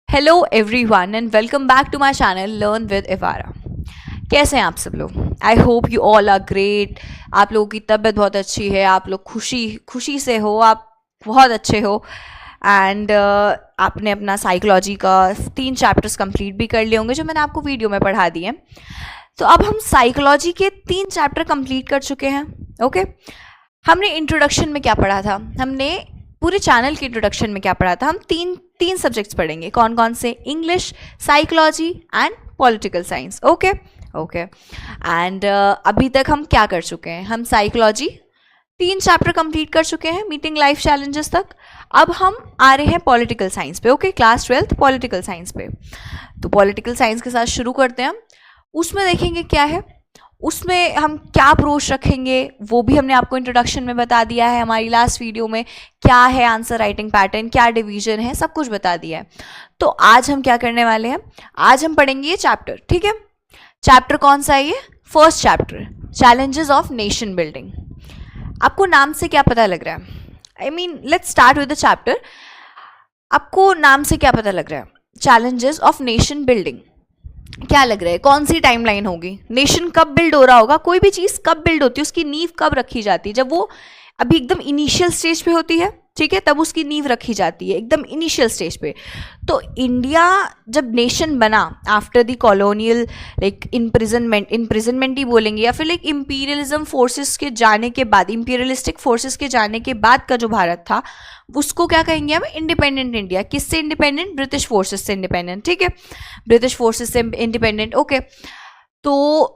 Hello everyone and welcome back to my channel learn with Ivara. कैसे हैं आप सब लोग? I hope you all are great. आप लोगों की तबीयत बहुत अच्छी है, आप लोग खुशी से हो, आप बहुत अच्छे हो एंड आपने अपना साइकोलॉजी का 3 चैप्टर्स कंप्लीट भी कर लिए होंगे जो मैंने आपको वीडियो में पढ़ा दिए। तो अब हम साइकोलॉजी के 3 चैप्टर कंप्लीट कर चुके हैं। ओके हमने इंट्रोडक्शन में क्या पढ़ा था, हमने पूरे चैनल के इंट्रोडक्शन में क्या पढ़ा था, हम तीन सब्जेक्ट्स पढ़ेंगे। कौन कौन से? English, psychology and political science. Okay and अभी तक हम क्या कर चुके हैं? हम साइकोलॉजी 3 चैप्टर कंप्लीट कर चुके हैं, मीटिंग लाइफ चैलेंजेस तक। अब हम आ रहे हैं पॉलिटिकल साइंस पे। ओके क्लास 12 पॉलिटिकल साइंस पे। तो पॉलिटिकल साइंस के साथ शुरू करते हैं हम। उसमें देखेंगे क्या है, उसमें हम क्या अप्रोच रखेंगे वो भी हमने आपको इंट्रोडक्शन में बता दिया है। हमारी लास्ट वीडियो में क्या है आंसर राइटिंग पैटर्न, क्या डिवीजन है, सब कुछ बता दिया है। तो आज हम क्या करने वाले हैं, आज हम पढ़ेंगे ये चैप्टर। ठीक है, चैप्टर कौन सा है ये? First chapter, challenges of nation building. आपको नाम से क्या पता लग रहा है? I mean let's start with the chapter. आपको नाम से क्या पता लग रहा है? Challenges of nation building. क्या लग रहा है कौन सी टाइमलाइन होगी? नेशन कब बिल्ड हो रहा होगा? कोई भी चीज़ कब बिल्ड होती है, उसकी नींव कब रखी जाती है? जब वो अभी एकदम इनिशियल स्टेज पे होती है, ठीक है, तब उसकी नींव रखी जाती है एकदम इनिशियल स्टेज पे। तो इंडिया जब नेशन बना after the colonial like imprisonment ही बोलेंगे या फिर लाइक इंपीरियलिज्म फोर्सेस के जाने के बाद, इंपीरियलिस्टिक फोर्सेस के जाने के बाद का जो भारत था उसको क्या कहेंगे हम? Independent India. किससे इंडिपेंडेंट? ब्रिटिश फोर्सेस से इंडिपेंडेंट। ठीक है, ब्रिटिश फोर्सेस से इंडिपेंडेंट। ओके तो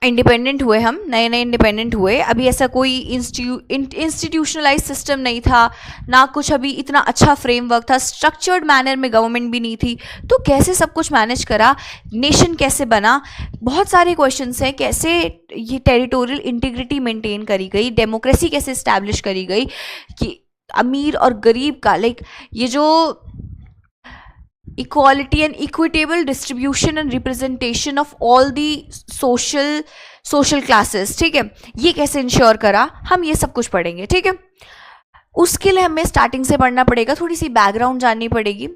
इंडिपेंडेंट हुए, हम नए नए इंडिपेंडेंट हुए। अभी ऐसा कोई इंस्टीट्यूशनलाइज सिस्टम नहीं था, ना कुछ अभी इतना अच्छा फ्रेमवर्क था, स्ट्रक्चर्ड मैनर में गवर्नमेंट भी नहीं थी। तो कैसे सब कुछ मैनेज करा, नेशन कैसे बना? बहुत सारे क्वेश्चंस हैं। कैसे ये टेरिटोरियल इंटीग्रिटी मेंटेन करी गई, डेमोक्रेसी कैसे इस्टेब्लिश करी गई कि अमीर और गरीब का लाइक ये जो equality and equitable distribution and representation of all the social classes, ठीक है, ये कैसे इंश्योर करा, हम ये सब कुछ पढ़ेंगे। ठीक है, उसके लिए हमें स्टार्टिंग से पढ़ना पड़ेगा, थोड़ी सी बैकग्राउंड जाननी पड़ेगी।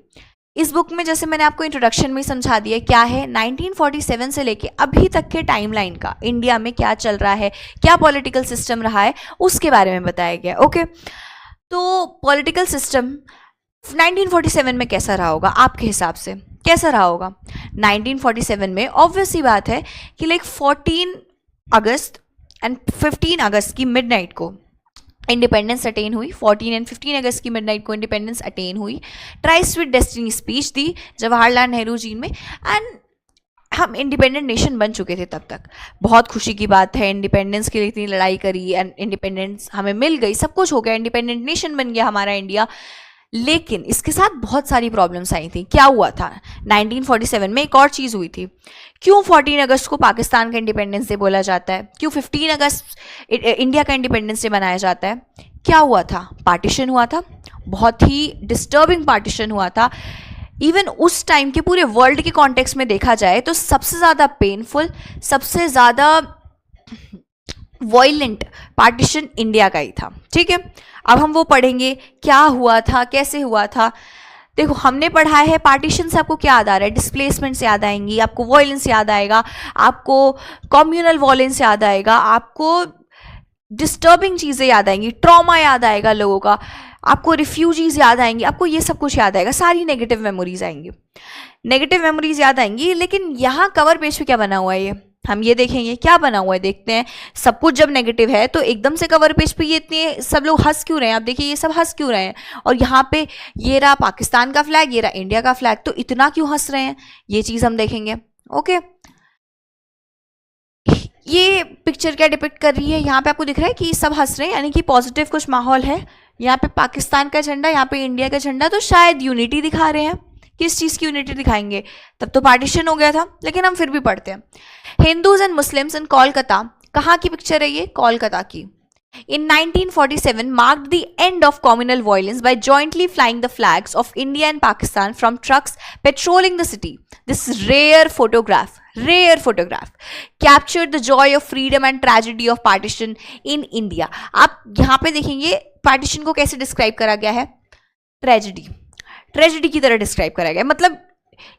इस बुक में जैसे मैंने आपको इंट्रोडक्शन में समझा दिया क्या है 1947 से लेके अभी तक के टाइमलाइन का इंडिया में क्या चल रहा है, क्या पॉलिटिकल सिस्टम रहा है, उसके बारे में बताया गया। ओके तो पॉलिटिकल सिस्टम 1947 में कैसा रहा होगा आपके हिसाब से? कैसा रहा होगा 1947 में? ऑब्वियस ही बात है कि लाइक 14 अगस्त एंड 15 अगस्त की मिडनाइट को इंडिपेंडेंस अटेन हुई। 14 एंड 15 अगस्त की मिडनाइट को इंडिपेंडेंस अटेन हुई। ट्राइस्ट विद डेस्टिनी स्पीच दी जवाहरलाल नेहरू जी में एंड हम इंडिपेंडेंट नेशन बन चुके थे तब तक। बहुत खुशी की बात है, इंडिपेंडेंस के लिए इतनी लड़ाई करी एंड इंडिपेंडेंस हमें मिल गई, सब कुछ हो गया, इंडिपेंडेंट नेशन बन गया हमारा इंडिया। लेकिन इसके साथ बहुत सारी प्रॉब्लम्स आई थी। क्या हुआ था 1947 में? एक और चीज़ हुई थी। क्यों 14 अगस्त को पाकिस्तान का इंडिपेंडेंस डे बोला जाता है? क्यों 15 अगस्त इंडिया का इंडिपेंडेंस डे मनाया जाता है? क्या हुआ था? पार्टीशन हुआ था, बहुत ही डिस्टर्बिंग पार्टीशन हुआ था। इवन उस टाइम के पूरे वर्ल्ड के कॉन्टेक्स्ट में देखा जाए तो सबसे ज़्यादा पेनफुल, सबसे ज़्यादा वॉयलेंट पार्टीशन इंडिया का ही था। ठीक है, अब हम वो पढ़ेंगे क्या हुआ था, कैसे हुआ था। देखो हमने पढ़ा है पार्टीशन से आपको क्या याद आ रहा है? डिस्प्लेसमेंट याद आएंगी, आपको वॉयलेंस याद आएगा, आपको कम्युनल वॉयलेंस याद आएगा, आपको डिस्टर्बिंग चीज़ें याद आएंगी, ट्रॉमा याद आएगा लोगों का, आपको रिफ्यूजीज याद आएंगी, आपको ये सब कुछ याद आएगा, सारी नेगेटिव मेमोरीज आएंगी, नेगेटिव मेमोरीज याद आएंगी। लेकिन यहाँ कवर पेज पे क्या बना हुआ है, ये हम ये देखेंगे क्या बना हुआ है, देखते हैं। सब कुछ जब नेगेटिव है तो एकदम से कवर पेज पे ये इतने सब लोग हंस क्यों रहे हैं? आप देखिए ये सब हंस क्यों रहे हैं, और यहाँ पे ये रहा पाकिस्तान का फ्लैग, ये रहा इंडिया का फ्लैग, तो इतना क्यों हंस रहे हैं, ये चीज़ हम देखेंगे। ओके ये पिक्चर क्या डिपिक्ट कर रही है? यहाँ पे आपको दिख रहा है कि सब हंस रहे हैं, यानी कि पॉजिटिव कुछ माहौल है। यहाँ पे पाकिस्तान का झंडा, यहाँ पे इंडिया का झंडा, तो शायद यूनिटी दिखा रहे हैं। किस चीज़ की यूनिटी दिखाएंगे? तब तो पार्टीशन हो गया था, लेकिन हम फिर भी पढ़ते हैं। Hindus and Muslims in Kolkata, कहाँ की पिक्चर है ये? कोलकाता की। In 1947 marked the end of communal violence by jointly flying the flags of India and Pakistan from trucks patrolling the city. This rare photograph captured the joy of freedom and tragedy of partition in India. आप यहाँ पे देखेंगे partition को कैसे describe करा गया है? Tragedy की तरह डिस्क्राइब करा गया। मतलब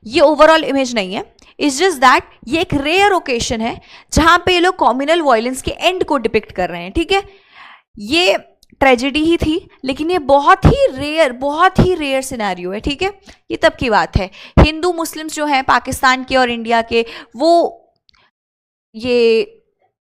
ये ओवरऑल इमेज नहीं है, इट्स जस्ट दैट ये एक रेयर ओकेशन है जहां पे ये लोग कॉम्युनल वायलेंस के एंड को डिपिक्ट कर रहे हैं, ठीक है। ये ट्रेजेडी ही थी, लेकिन ये बहुत ही रेयर सिनेरियो है, ठीक है। ये तब की बात है। हिंदू मुस्लिम्स जो हैं पाकिस्तान के और इंडिया के, वो ये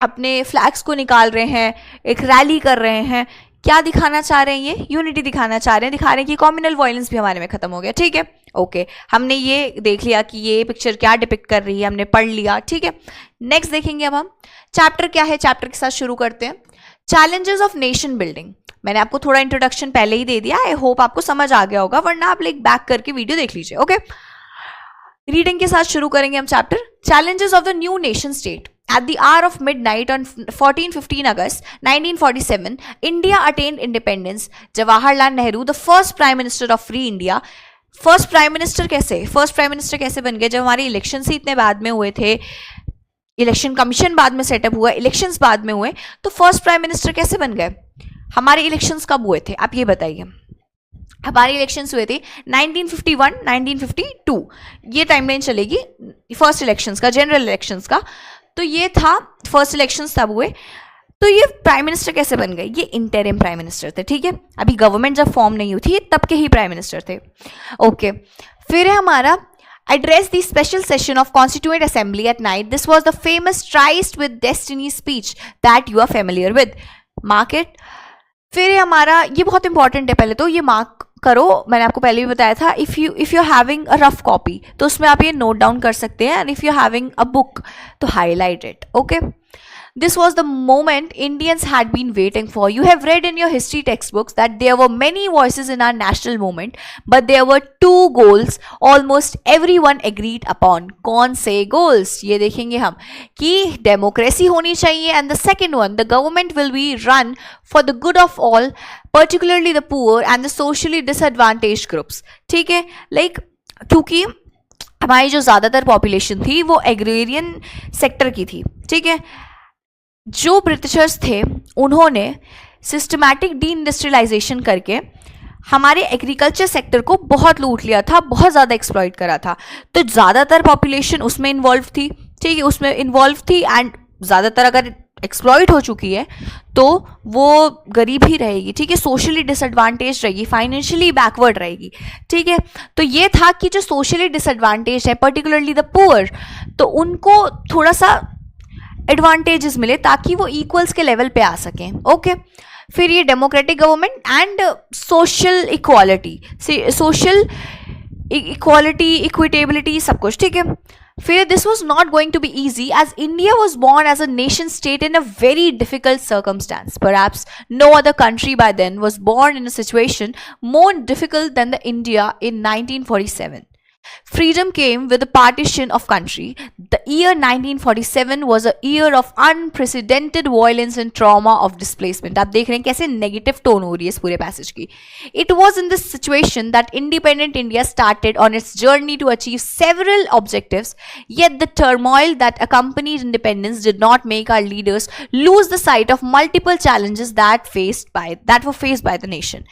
अपने फ्लैग्स को निकाल रहे हैं, एक रैली कर रहे हैं। क्या दिखाना चाह रहे हैं? ये यूनिटी दिखाना चाह रहे हैं, दिखा रहे हैं कि कॉम्युनल वायलेंस भी हमारे में खत्म हो गया, ठीक है। ओके, हमने ये देख लिया कि ये पिक्चर क्या डिपिक्ट कर रही है, हमने पढ़ लिया, ठीक है। नेक्स्ट देखेंगे अब हम चैप्टर क्या है। चैप्टर के साथ शुरू करते हैं, चैलेंजेस ऑफ नेशन बिल्डिंग। मैंने आपको थोड़ा इंट्रोडक्शन पहले ही दे दिया, आई होप आपको समझ आ गया होगा, वरना आप लाइक बैक करके वीडियो देख लीजिए, ओके। रीडिंग के साथ शुरू करेंगे हम chapter. Challenges of the new nation state. At the hour of midnight on 14-15 August 1947, India attained independence. Jawaharlal Nehru, the first Prime Minister of Free India. First Prime Minister कैसे बन गए? जब हमारे इलेक्शन ही इतने बाद में हुए थे, इलेक्शन कमीशन बाद में सेटअप हुआ, इलेक्शंस बाद में हुए, तो फर्स्ट प्राइम मिनिस्टर कैसे बन गए? हमारे इलेक्शंस कब हुए थे आप ये बताइए। हमारे इलेक्शंस हुए थे 1951, 1952, ये टाइमलाइन चलेगी फर्स्ट इलेक्शंस का, जनरल इलेक्शंस का। तो ये था फर्स्ट इलेक्शंस तब हुए। तो ये प्राइम मिनिस्टर कैसे बन गए? ये इंटरिम प्राइम मिनिस्टर थे, ठीक है। अभी गवर्नमेंट जब फॉर्म नहीं हुई थी, तब के ही प्राइम मिनिस्टर थे, ओके। फिर है हमारा address the special session of Constituent Assembly at night. This was the famous Tryst with Destiny speech that you are familiar with. Mark it. फिर हमारा ये बहुत इंपॉर्टेंट है, पहले तो ये मार्क करो, मैंने आपको पहले भी बताया था। If you having a rough copy तो उसमें आप ये नोट डाउन कर सकते हैं, and if you having a book तो highlight it, okay. This was the moment Indians had been waiting for. You have read in your history textbooks that there were many voices in our national movement, but there were two goals almost everyone agreed upon. कौन से goals? ये देखेंगे हम कि democracy होनी चाहिए, and the second one, the government will be run for the good of all, particularly the poor and the socially disadvantaged groups. ठीक है, like क्योंकि हमारी जो ज़्यादातर पॉपुलेशन थी वो एग्रेरियन सेक्टर की थी, ठीक है। जो ब्रिटिशर्स थे उन्होंने सिस्टमैटिक डी इंडस्ट्रियलाइजेशन करके हमारे एग्रीकल्चर सेक्टर को बहुत लूट लिया था, बहुत ज़्यादा एक्सप्लॉइट करा था। तो ज़्यादातर पॉपुलेशन उसमें इन्वॉल्व थी, ठीक है, उसमें इन्वॉल्व थी, एंड ज़्यादातर अगर एक्सप्लॉइट हो चुकी है तो वो गरीब ही रहेगी, ठीक है, सोशली डिसएडवांटेज रहेगी, फाइनेंशियली बैकवर्ड रहेगी, ठीक है। तो ये था कि जो सोशली डिसएडवांटेज है, पर्टिकुलरली द पुअर, तो उनको थोड़ा सा एडवांटेजेस मिले ताकि वो इक्वल्स के लेवल पे आ सकें, ओके। फिर ये democratic government and social equality, equitability, सब कुछ, ठीक है। फिर this was not going to be easy as India was born as a nation state in a very difficult circumstance. Perhaps no other country by then was born in a situation more difficult than the India in 1947. Freedom came with the partition of country. The year 1947 was a year of unprecedented violence and trauma of displacement. आप देख रहे हैं कैसे negative tone हो रही है इस पूरे पैसेज की. It was in this situation that independent India started on its journey to achieve several objectives. Yet the turmoil that accompanied independence did not make our leaders lose the sight of multiple challenges that were faced by the nation.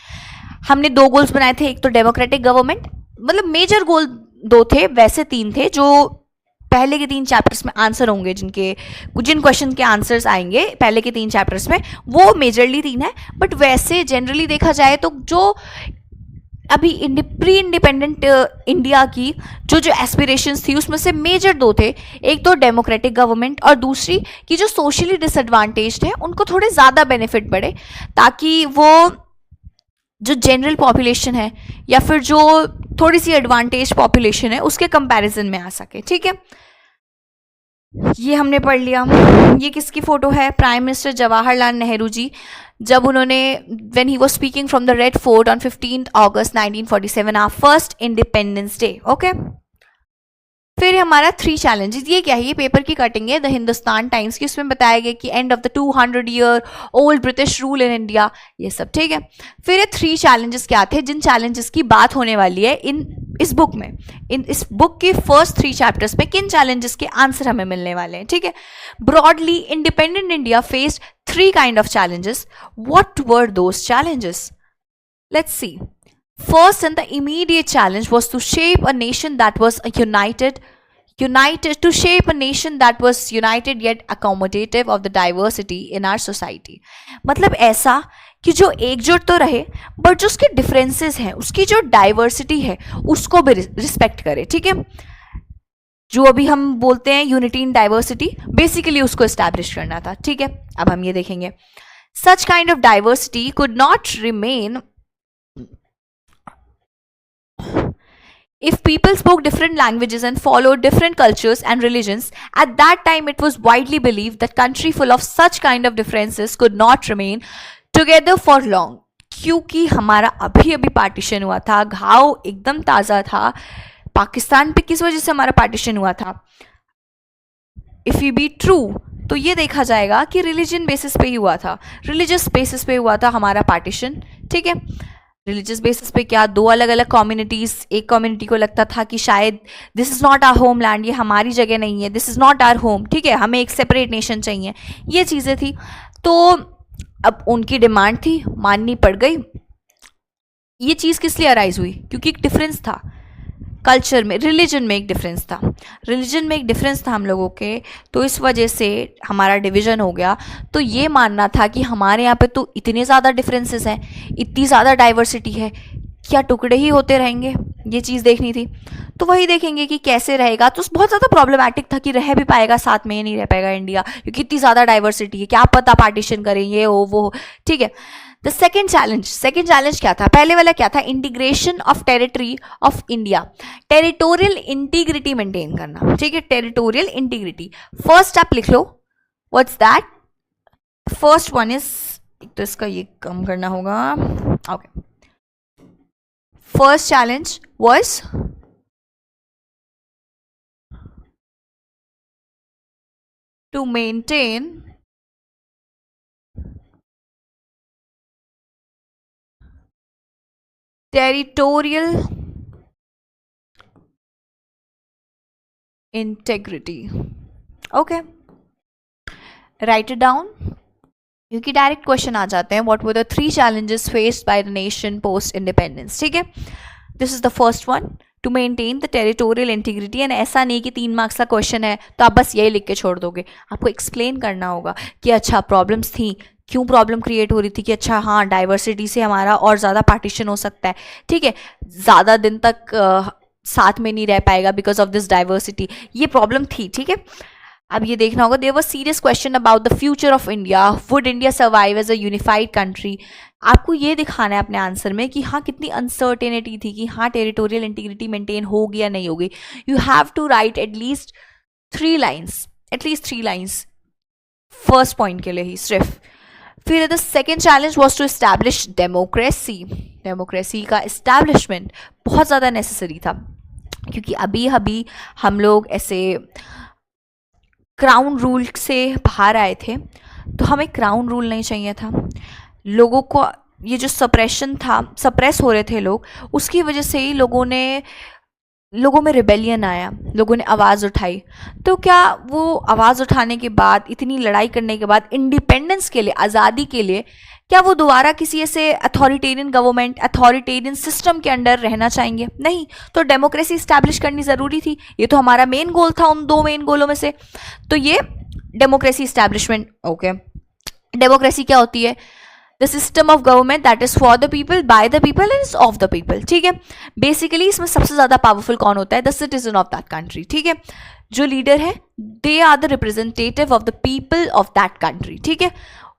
हमने दो goals बनाए थे, एक तो democratic government, मतलब major goal दो थे, वैसे तीन थे जो पहले के 3 चैप्टर्स में आंसर होंगे, जिन क्वेश्चन के आंसर्स आएंगे पहले के 3 चैप्टर्स में, वो मेजरली 3 है। बट वैसे जनरली देखा जाए तो जो अभी प्री इंडिपेंडेंट इंडिया की जो एस्पिरेशंस थी उसमें से मेजर 2 थे, एक तो डेमोक्रेटिक गवर्नमेंट और दूसरी कि जो सोशली डिसएडवांटेज्ड है उनको थोड़े ज़्यादा बेनिफिट बढ़े, ताकि वो जो जनरल पॉपुलेशन है या फिर जो थोड़ी सी एडवांटेज पॉपुलेशन है उसके कंपैरिजन में आ सके, ठीक है। ये हमने पढ़ लिया। ये किसकी फोटो है? प्राइम मिनिस्टर जवाहरलाल नेहरू जी, जब उन्होंने when he was speaking from the Red Fort on 15 August 1947, our first independence day, okay. फिर हमारा 3 चैलेंजेस, ये क्या है? ये पेपर की कटिंग है द हिंदुस्तान टाइम्स की, उसमें बताया गया कि end of the 200 year old British rule in India, ये सब, ठीक है। फिर ये 3 चैलेंजेस क्या थे, जिन चैलेंजेस की बात होने वाली है इस बुक में, इस बुक के फर्स्ट 3 चैप्टर्स में किन चैलेंजेस के आंसर हमें मिलने वाले हैं, ठीक है। Broadly independent India faced 3 kind of challenges. What were those challenges? Let's see. First and the immediate challenge was to shape a nation that was united to shape a nation that was united yet accommodative of the diversity in our society. मतलब ऐसा कि जो एकजुट तो रहे but जो उसके differences हैं, उसकी जो डाइवर्सिटी है उसको भी रिस्पेक्ट करे. ठीक है, जो अभी हम बोलते हैं यूनिटी इन डाइवर्सिटी, बेसिकली उसको एस्टैब्लिश करना था. ठीक है, अब हम ये देखेंगे. Such kind of diversity could not remain if people spoke different languages and followed different cultures and religions. At that time it was widely believed that country full of such kind of differences could not remain together for long. क्योंकि हमारा अभी अभी partition हुआ था, घाव एकदम ताज़ा था. पाकिस्तान पे किस वजह से हमारा पार्टीशन हुआ था? इफ़ यू बी ट्रू तो ये देखा जाएगा कि रिलीजन बेसिस पे ही हुआ था, रिलीजियस बेसिस पे हुआ था हमारा पार्टीशन. ठीक है, रिलीजियस बेसिस पे क्या, दो अलग अलग कम्युनिटीज़, एक कम्युनिटी को लगता था कि शायद this is not our home land, ये हमारी जगह नहीं है, this is not our home. ठीक है, हमें एक सेपरेट नेशन चाहिए, ये चीज़ें थी. तो अब उनकी डिमांड थी, माननी पड़ गई. ये चीज़ किस लिए अराइज हुई? क्योंकि एक डिफरेंस था कल्चर में, रिलीजन में एक डिफरेंस था, रिलीजन में एक डिफरेंस था हम लोगों के. तो इस वजह से हमारा डिवीज़न हो गया. तो ये मानना था कि हमारे यहाँ पे तो इतने ज़्यादा डिफरेंसेस हैं, इतनी ज़्यादा डाइवर्सिटी है, क्या टुकड़े ही होते रहेंगे? ये चीज़ देखनी थी. तो वही देखेंगे कि कैसे रहेगा. तो बहुत ज़्यादा प्रॉब्लमैटिक था कि रह भी पाएगा साथ में, नहीं रह पाएगा इंडिया, क्योंकि इतनी ज़्यादा डाइवर्सिटी है, क्या पता पार्टीशन करें ये हो वो हो. ठीक है, द सेकेंड चैलेंज क्या था? पहले वाला क्या था? Integration of territory of India, territorial integrity maintain करना. ठीक है, टेरिटोरियल इंटीग्रिटी. फर्स्ट आप लिख लो, what's that? First one is, तो इसका ये कम करना होगा. Okay, first challenge was to maintain territorial integrity. Okay, write it down, क्योंकि डायरेक्ट क्वेश्चन आ जाते हैं. What were the 3 challenges faced by the nation post independence. ठीक है, this is the first one, to maintain the territorial integrity. And ऐसा नहीं कि 3 marks का क्वेश्चन है तो आप बस यही लिख के छोड़ दोगे, आपको एक्सप्लेन करना होगा कि अच्छा प्रॉब्लम्स थी, क्यों प्रॉब्लम क्रिएट हो रही थी, कि अच्छा हाँ डाइवर्सिटी से हमारा और ज़्यादा पार्टीशन हो सकता है. ठीक है, ज़्यादा दिन तक साथ में नहीं रह पाएगा बिकॉज ऑफ दिस डाइवर्सिटी, ये प्रॉब्लम थी. ठीक है, अब ये देखना होगा. There was serious question about the future of India, would India survive as a unified country. आपको ये दिखाना है अपने आंसर में कि हाँ कितनी अनसर्टेनिटी थी कि हाँ टेरिटोरियल इंटीग्रिटी मेंटेन होगी या नहीं होगी. You have to write at least 3 lines first point के लिए ही सिर्फ. फिर the second challenge was to establish democracy का एस्टैब्लिशमेंट बहुत ज़्यादा नेसेसरी था, क्योंकि अभी हम लोग ऐसे क्राउन रूल से बाहर आए थे. तो हमें क्राउन रूल नहीं चाहिए था. लोगों को ये जो सप्रेशन था, सप्रेस हो रहे थे लोग, उसकी वजह से ही लोगों में रिबेलियन आया, लोगों ने आवाज़ उठाई. तो क्या वो आवाज़ उठाने के बाद, इतनी लड़ाई करने के बाद, इंडिपेंडेंस के लिए, आज़ादी के लिए, क्या वो दोबारा किसी ऐसे अथॉरिटेरियन गवर्नमेंट, अथॉरिटेरियन सिस्टम के अंडर रहना चाहेंगे? नहीं. तो डेमोक्रेसी इस्टेब्लिश करनी ज़रूरी थी. ये तो हमारा मेन गोल था, उन 2 मेन गोलों में से. तो ये डेमोक्रेसी इस्टेब्लिशमेंट. ओके, डेमोक्रेसी क्या होती है? The system of government that is for the people, by the people and is of the people. ठीक है, बेसिकली इसमें सबसे ज़्यादा पावरफुल कौन होता है? The citizen of that country. ठीक है, जो लीडर है, they are the representative of the people of that country. ठीक है,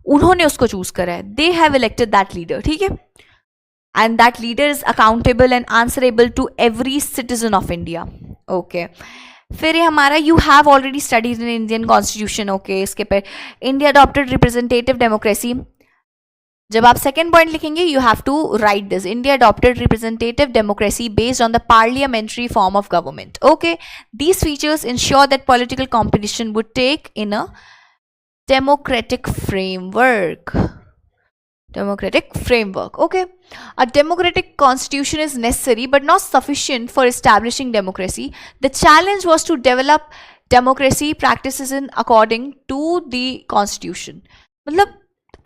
उन्होंने उसको चूज करा है, they have elected that leader. ठीक है, and that leader is accountable and answerable to every citizen of India. Okay, फिर ये हमारा, you have already studies in Indian constitution. Okay, इसके पे इंडिया अडॉप्टेड रिप्रेजेंटेटिव डेमोक्रेसी. जब आप सेकेंड पॉइंट लिखेंगे, you have to write this, India adopted representative democracy based on the parliamentary form of government. Okay, these features ensure that political competition would take in a democratic framework. Okay, a democratic constitution is necessary but not sufficient for establishing democracy. The challenge was to develop democracy practices in according to the constitution. मतलब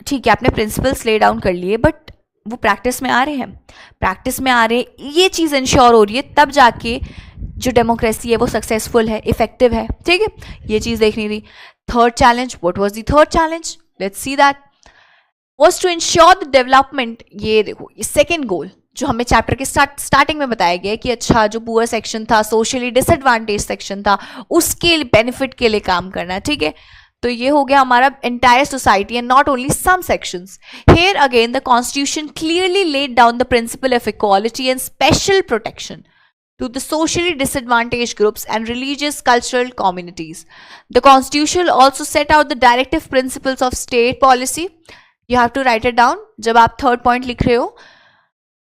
ठीक है, आपने principles lay down कर लिए, but वो practice में आ रहे हैं, प्रैक्टिस में आ रहे हैं, ये चीज़ इंश्योर हो रही है, तब जाके जो डेमोक्रेसी है वो सक्सेसफुल है, इफेक्टिव है, ठीक है, ये चीज़ देखनी थी। Third challenge, what was the third challenge, let's see that, was to ensure the development. ये देखो, ये सेकेंड गोल जो हमें चैप्टर के स्टार्टिंग में बताया गया कि अच्छा जो पुअर सेक्शन था, सोशली डिसएडवांटेज सेक्शन था, उसके बेनिफिट के लिए काम करना है, ठीक है। तो ये हो गया हमारा entire society and not only some sections. Here again the constitution clearly laid down the principle of equality and special protection to the socially disadvantaged groups and religious cultural communities. The constitution also set out the directive principles of state policy. You have to write it down जब आप third point लिख रहे हो.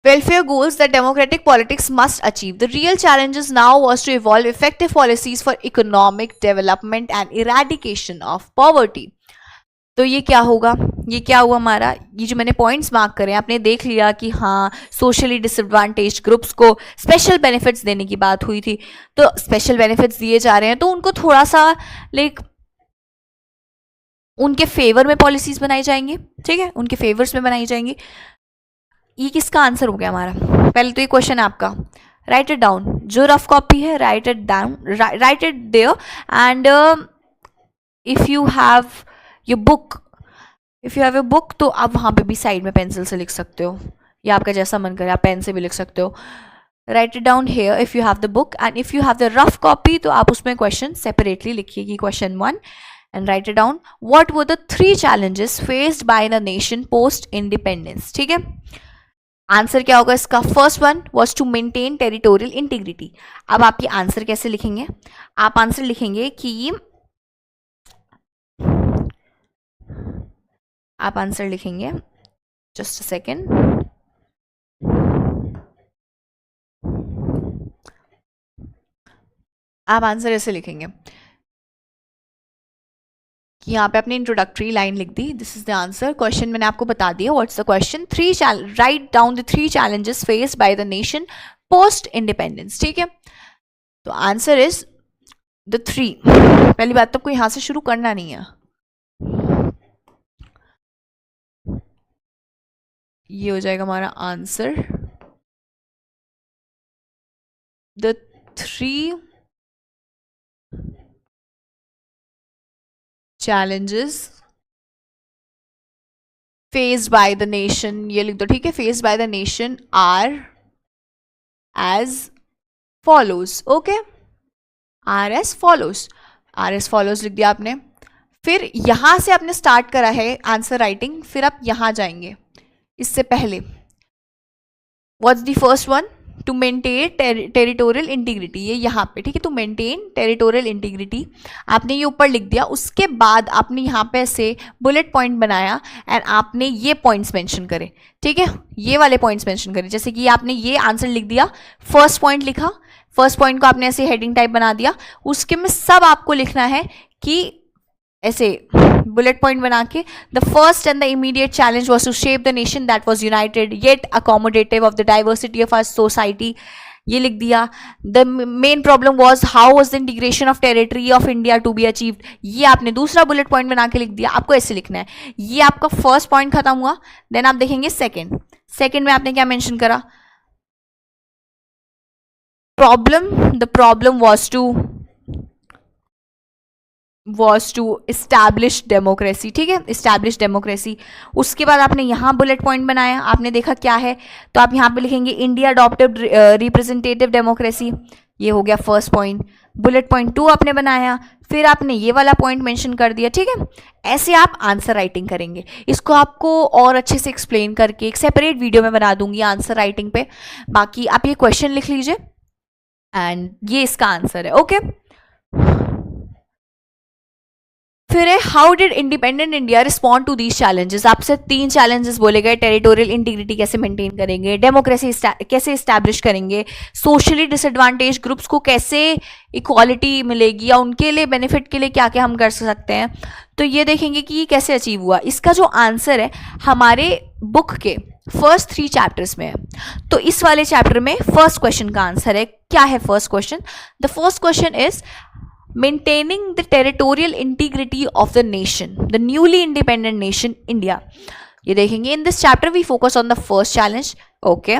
Welfare goals that democratic politics must achieve. The real challenges now was to evolve effective policies for economic development and eradication of poverty. तो ये क्या होगा, ये क्या हुआ हमारा, ये जो मैंने पॉइंट्स मार्क करे आपने देख लिया कि हाँ सोशली डिसएडवांटेज ग्रुप्स को स्पेशल बेनिफिट्स देने की बात हुई थी, तो स्पेशल बेनिफिट्स दिए जा रहे हैं तो उनको थोड़ा सा लाइक उनके फेवर में पॉलिसीज बनाई जाएंगी, ठीक है, उनके फेवर्स में बनाई जाएंगी। ये किसका आंसर हो गया हमारा, पहले तो ये क्वेश्चन है आपका, राइट इट डाउन, जो रफ कॉपी है write it down, write it there and if you have ये book, if you have a book तो आप वहाँ पे भी साइड में पेंसिल से लिख सकते हो, या आपका जैसा मन करे आप पेन से भी लिख सकते हो। Write it down here if you have the book and if you have the rough copy तो आप उसमें क्वेश्चन सेपरेटली लिखिए कि question 1 and write it down, what were the 3 challenges faced by the nation post independence, ठीक है। Answer क्या होगा इसका, first one was to maintain territorial integrity. अब आप ये आंसर कैसे लिखेंगे, आप आंसर लिखेंगे कि आप आंसर लिखेंगे, जस्ट अ सेकेंड, आप आंसर ऐसे लिखेंगे कि यहाँ पे अपनी इंट्रोडक्टरी लाइन लिख दी, this is the answer, question मैंने आपको बता दिया, what's the question, write down the 3 challenges faced by the nation post independence, ठीक है। तो आंसर इज द 3, पहली बात तो आपको यहाँ से शुरू करना नहीं है, ये हो जाएगा हमारा answer, the 3 challenges faced by the nation, ये लिख दो, ठीक है, faced by the nation are as follows, okay, are as follows लिख दिया आपने। फिर यहां से आपने स्टार्ट करा है आंसर राइटिंग, फिर आप यहां जाएंगे, इससे पहले what's the first one, to maintain territorial integrity, ये यहाँ पे, ठीक है, टू मेंटेन टेरिटोरियल इंटीग्रिटी आपने ये ऊपर लिख दिया, उसके बाद आपने यहाँ पे ऐसे बुलेट पॉइंट बनाया एंड आपने ये पॉइंट्स मेंशन करे, ठीक है, ये वाले पॉइंट्स मेंशन करे, जैसे कि आपने ये आंसर लिख दिया, फर्स्ट पॉइंट लिखा, फर्स्ट पॉइंट को आपने ऐसे हेडिंग टाइप बना दिया, उसके में सब आपको लिखना है कि ऐसे बुलेट पॉइंट बना के, the first and the immediate challenge was to shape the nation that was united yet accommodative of the diversity of our society, ये लिख दिया। The main problem was how was the integration of territory of India to be achieved, ये आपने दूसरा bullet point बना के लिख दिया, आपको ऐसे लिखना है। ये आपका फर्स्ट पॉइंट खत्म हुआ, देन आप देखेंगे सेकेंड में आपने क्या मेंशन करा, problem, the problem was to establish democracy, ठीक है, establish democracy। उसके बाद आपने यहाँ बुलेट पॉइंट बनाया, आपने देखा क्या है, तो आप यहाँ पे लिखेंगे इंडिया अडॉप्टेड रिप्रेजेंटेटिव डेमोक्रेसी, ये हो गया फर्स्ट पॉइंट। बुलेट पॉइंट 2 आपने बनाया, फिर आपने ये वाला पॉइंट मेंशन कर दिया, ठीक है। ऐसे आप आंसर राइटिंग करेंगे, इसको आपको और अच्छे से एक्सप्लेन करके एक सेपरेट वीडियो में बना दूंगी आंसर राइटिंग पे। बाकी आप ये क्वेश्चन लिख लीजिए एंड ये इसका आंसर है, ओके। फिर है how did independent India respond to these challenges, आपसे 3 challenges बोले गए, टेरिटोरियल इंटीग्रिटी कैसे मेंटेन करेंगे, डेमोक्रेसी कैसे इस्टेब्लिश करेंगे, सोशली डिसएडवांटेज ग्रुप्स को कैसे इक्वालिटी मिलेगी या उनके लिए बेनिफिट के लिए क्या क्या हम कर सकते हैं, तो ये देखेंगे कि ये कैसे अचीव हुआ। इसका जो आंसर है हमारे बुक के फर्स्ट 3 chapters में है, तो इस वाले चैप्टर में फर्स्ट क्वेश्चन का आंसर है, क्या है first question, the first question is maintaining the territorial integrity of the nation, the newly independent nation India। ये देखेंगे. In this chapter we focus on the first challenge. Okay.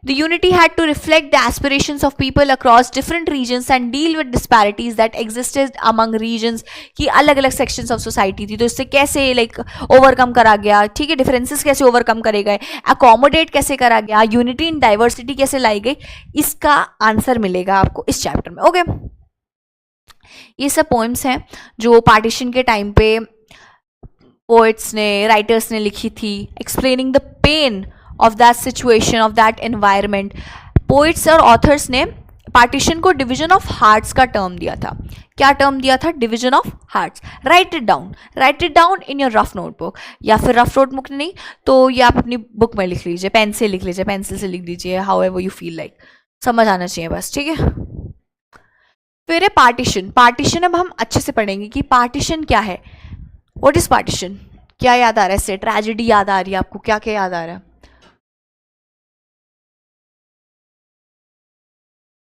The unity had to reflect the aspirations of people across different regions and deal with disparities that existed among regions. कि अलग अलग sections of society थी, तो इससे कैसे like overcome करा गया, ठीक है, differences कैसे overcome करे गए, accommodate कैसे करा गया, unity in diversity कैसे लाई गई, इसका आंसर मिलेगा आपको इस चैप्टर में. ओके. ये सब पोएम्स हैं जो पार्टीशन के टाइम पे पोएट्स ने, राइटर्स ने लिखी थी, explaining the pain of that situation, of that environment. Poets और ऑथर्स ने पार्टीशन को डिवीजन ऑफ हार्ट्स का टर्म दिया था. क्या टर्म दिया था? Division of hearts. Write it down in your rough notebook, या फिर रफ नोटबुक नहीं तो ये आप अपनी बुक में लिख लीजिए, पेन से लिख लीजिए, पेंसिल से लिख दीजिए, how ever you feel like, समझ आना चाहिए बस, ठीक है. फिर है पार्टीशन अब हम अच्छे से पढ़ेंगे कि पार्टीशन क्या है. What is partition? क्या याद आ रहा है इससे? ट्रेजेडी याद आ रही है आपको? क्या क्या याद आ रहा है?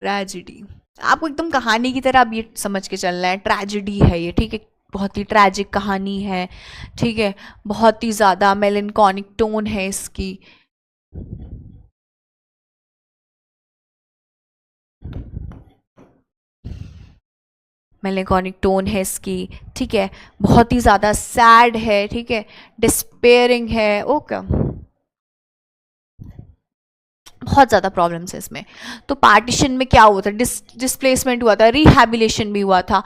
ट्रेजिडी. आपको एकदम कहानी की तरह अब ये समझ के चलना है, ट्रेजिडी है ये, ठीक है, बहुत ही ट्रैजिक कहानी है, ठीक है, बहुत ही ज़्यादा मेलनकॉनिक टोन है इसकी. मेलनकॉनिक टोन है इसकी, ठीक है, बहुत ही ज़्यादा सैड है, ठीक है, डिस्पेयरिंग है. ओके. बहुत ज़्यादा प्रॉब्लम्स है इसमें. तो पार्टीशन में क्या हुआ था? डिस्प्लेसमेंट हुआ था, रिहैबिलिटेशन भी हुआ था.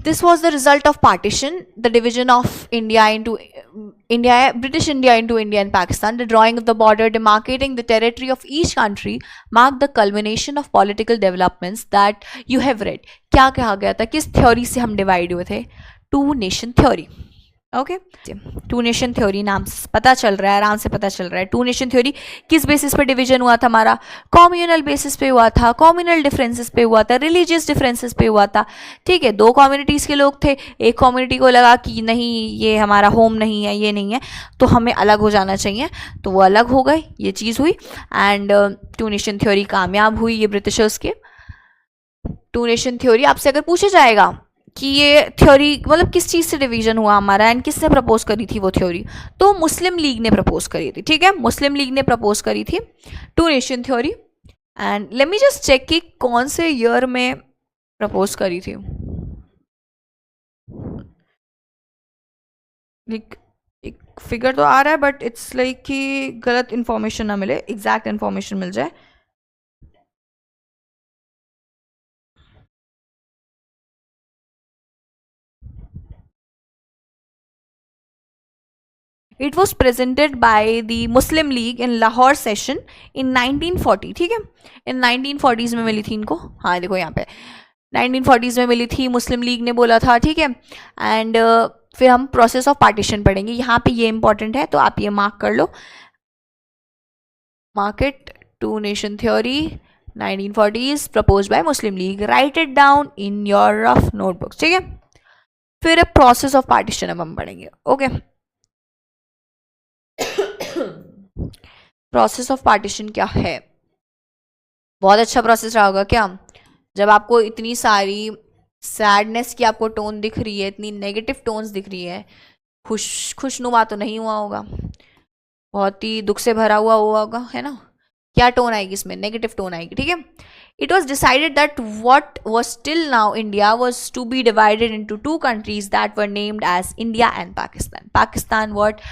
This was the result of partition, the division of India into India, British India into India and Pakistan, the drawing of the border, demarcating the territory of each country, marked the culmination of political developments that you have read. क्या कहा गया था? किस theory से हम divide हुए थे? Two nation theory. Okay. Two nation theory नाम से पता चल रहा है, आराम से पता चल रहा है. टू नेशन थ्योरी किस बेसिस पे डिवीजन हुआ था हमारा? कम्युनल बेसिस पे हुआ था, कम्युनल डिफरेंसेस पे हुआ था, रिलीजियस डिफरेंसेस पे हुआ था, ठीक है. दो कम्युनिटीज़ के लोग थे, एक कम्युनिटी को लगा कि नहीं ये हमारा होम नहीं है, ये नहीं है, तो हमें अलग हो जाना चाहिए, तो वो अलग हो गए, ये चीज़ हुई. एंड टू नेशन थ्योरी कामयाब हुई ये ब्रिटिशर्स के. टू नेशन थ्योरी आपसे अगर पूछा जाएगा कि ये थ्योरी मतलब किस चीज़ से डिवीजन हुआ हमारा एंड किसने प्रपोज करी थी वो थ्योरी, तो मुस्लिम लीग ने प्रपोज करी थी, ठीक है, मुस्लिम लीग ने प्रपोज करी थी two nation theory. And let me just check कि कौन से ईयर में प्रपोज करी थी. एक फिगर तो आ रहा है बट इट्स लाइक कि गलत इन्फॉर्मेशन ना मिले, एग्जैक्ट इन्फॉर्मेशन मिल जाए. It was presented by the Muslim League in Lahore session in 1940. ठीक है, in 1940s में मिली थी इनको. हाँ देखो यहाँ पे 1940s में मिली थी, मुस्लिम लीग ने बोला था, ठीक है. एंड फिर हम प्रोसेस ऑफ पार्टीशन पढ़ेंगे. यहाँ पे ये इंपॉर्टेंट है तो आप ये मार्क कर लो. Mark it two nation theory 1940s propose by Muslim League. Write it down in your rough notebooks, ठीक है. फिर प्रोसेस ऑफ पार्टीशन अब हम पढ़ेंगे. ओके. प्रोसेस ऑफ पार्टीशन क्या है? बहुत अच्छा प्रोसेस रहा होगा क्या? जब आपको इतनी सारी सैडनेस की आपको टोन दिख रही है, इतनी नेगेटिव टोन्स दिख रही है, खुशनुमा तो नहीं हुआ होगा, बहुत ही दुख से भरा हुआ होगा, है ना. क्या टोन आएगी इसमें? नेगेटिव टोन आएगी, ठीक है. It was decided that what was till now India was to be divided into two countries that were named as India and Pakistan. Pakistan what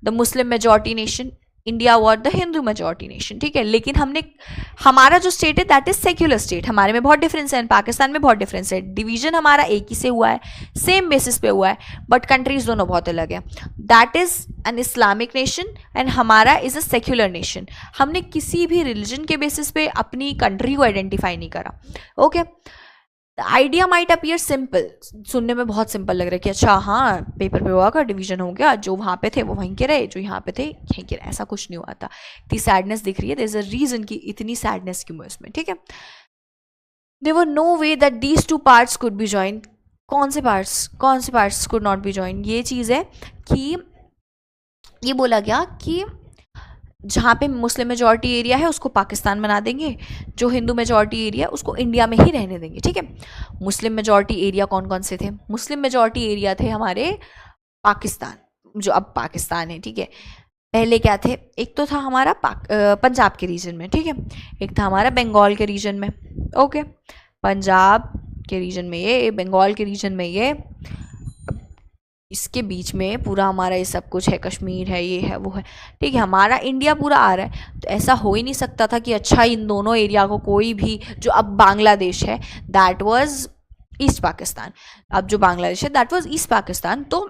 the Muslim majority nation, India what the Hindu majority nation, ठीक है. लेकिन हमने हमारा जो state है that is secular state, हमारे में बहुत डिफरेंस है, पाकिस्तान में बहुत डिफरेंस है. डिवीजन हमारा एक ही से हुआ है, सेम बेसिस पे हुआ है, बट कंट्रीज दोनों बहुत अलग है. That is an Islamic nation and हमारा इज अ सेक्युलर नेशन. हमने किसी भी रिलीजन के बेसिस पे अपनी कंट्री को आइडेंटिफाई नहीं करा. Okay. The idea might appear simple, सुनने में बहुत सिंपल लग रहा है कि अच्छा हाँ पेपर पे हुआ का डिवीजन हो गया, जो वहाँ पे थे वो वहीं के रहे, जो यहाँ पे थे यहीं के रहे. ऐसा कुछ नहीं हुआ था. इतनी सैडनेस दिख रही है, देयर इज अ रीजन कि इतनी सैडनेस क्यों है इसमें, ठीक है. There were no way that these two parts could be join. कौन से parts could not be join? ये चीज़ है कि ये बोला गया कि जहाँ पे मुस्लिम मेजॉरिटी एरिया है उसको पाकिस्तान बना देंगे, जो हिंदू मेजॉरिटी एरिया उसको इंडिया में ही रहने देंगे, ठीक है. मुस्लिम मेजॉरिटी एरिया कौन कौन से थे? मुस्लिम मेजॉरिटी एरिया थे हमारे पाकिस्तान, जो अब पाकिस्तान है, ठीक है। पहले क्या थे, एक तो था हमारा पंजाब के रीजन में, ठीक है, एक था हमारा बंगाल के रीजन में, ओके। पंजाब के रीजन में ये, बंगाल के रीजन में ये, इसके बीच में पूरा हमारा ये सब कुछ है, कश्मीर है, ये है, वो है, ठीक है, हमारा इंडिया पूरा आ रहा है। तो ऐसा हो ही नहीं सकता था कि अच्छा इन दोनों एरिया को कोई भी, जो अब बांग्लादेश है दैट वाज ईस्ट पाकिस्तान, अब जो बांग्लादेश है दैट वाज ईस्ट पाकिस्तान, तो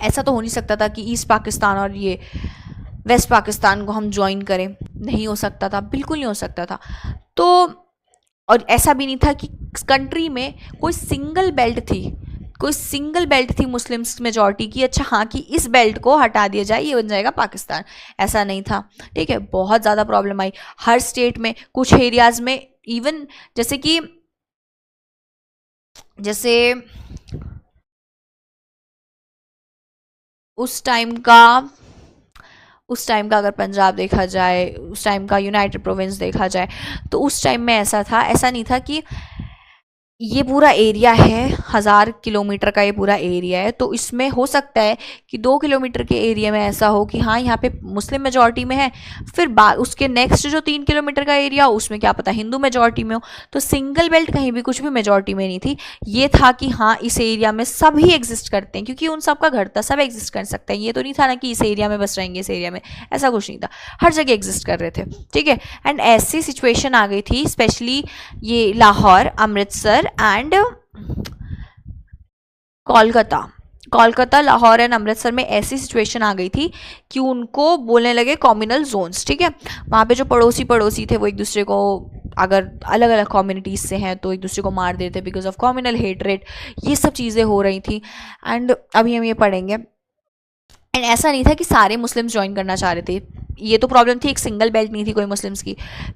ऐसा तो हो नहीं सकता था कि ईस्ट पाकिस्तान और ये वेस्ट पाकिस्तान को हम ज्वाइन करें, नहीं हो सकता था, बिल्कुल नहीं हो सकता था। तो और ऐसा भी नहीं था कि कंट्री में कोई सिंगल बेल्ट थी मुस्लिम्स मेजॉरिटी की, अच्छा हाँ कि इस बेल्ट को हटा दिया जाए, ये बन जाएगा पाकिस्तान, ऐसा नहीं था, ठीक है। बहुत ज़्यादा प्रॉब्लम आई हर स्टेट में, कुछ एरियाज में इवन जैसे उस टाइम का अगर पंजाब देखा जाए, उस टाइम का यूनाइटेड प्रोविंस देखा जाए, तो उस टाइम में ऐसा नहीं था कि ये पूरा एरिया है 1000 किलोमीटर का, ये पूरा एरिया है, तो इसमें हो सकता है कि 2 किलोमीटर के एरिया में ऐसा हो कि हाँ यहाँ पे मुस्लिम मेजॉरिटी में है, फिर उसके नेक्स्ट जो 3 किलोमीटर का एरिया हो उसमें क्या पता हिंदू मेजॉरिटी में हो। तो सिंगल बेल्ट कहीं भी कुछ भी मेजॉरिटी में नहीं थी, ये था कि हाँ इस एरिया में सभी एग्जिस्ट करते हैं, क्योंकि उन सबका घर था, सब एग्जिस्ट कर सकते हैं। ये तो नहीं था ना कि इस एरिया में बस रहेंगे, इस एरिया में, ऐसा कुछ नहीं था, हर जगह एग्जिस्ट कर रहे थे, ठीक है। एंड ऐसी सिचुएशन आ गई थी, स्पेशली ये लाहौर, अमृतसर एंड कोलकाता, लाहौर एंड अमृतसर में ऐसी सिचुएशन आ गई थी कि उनको बोलने लगे कम्युनल जोन्स, ठीक है। वहाँ पे जो पड़ोसी थे वो एक दूसरे को, अगर अलग अलग कम्युनिटीज से हैं तो एक दूसरे को मार देते बिकॉज ऑफ कम्युनल हेटरेट, ये सब चीज़ें हो रही थी। एंड अभी हम ये पढ़ेंगे, एंड ऐसा नहीं था कि सारे मुस्लिम्स ज्वाइन करना चाह रहे थे, ये तो प्रॉब्लम थी, एक सिंगल बेल्ट नहीं थी कोई मुस्लिम्स की।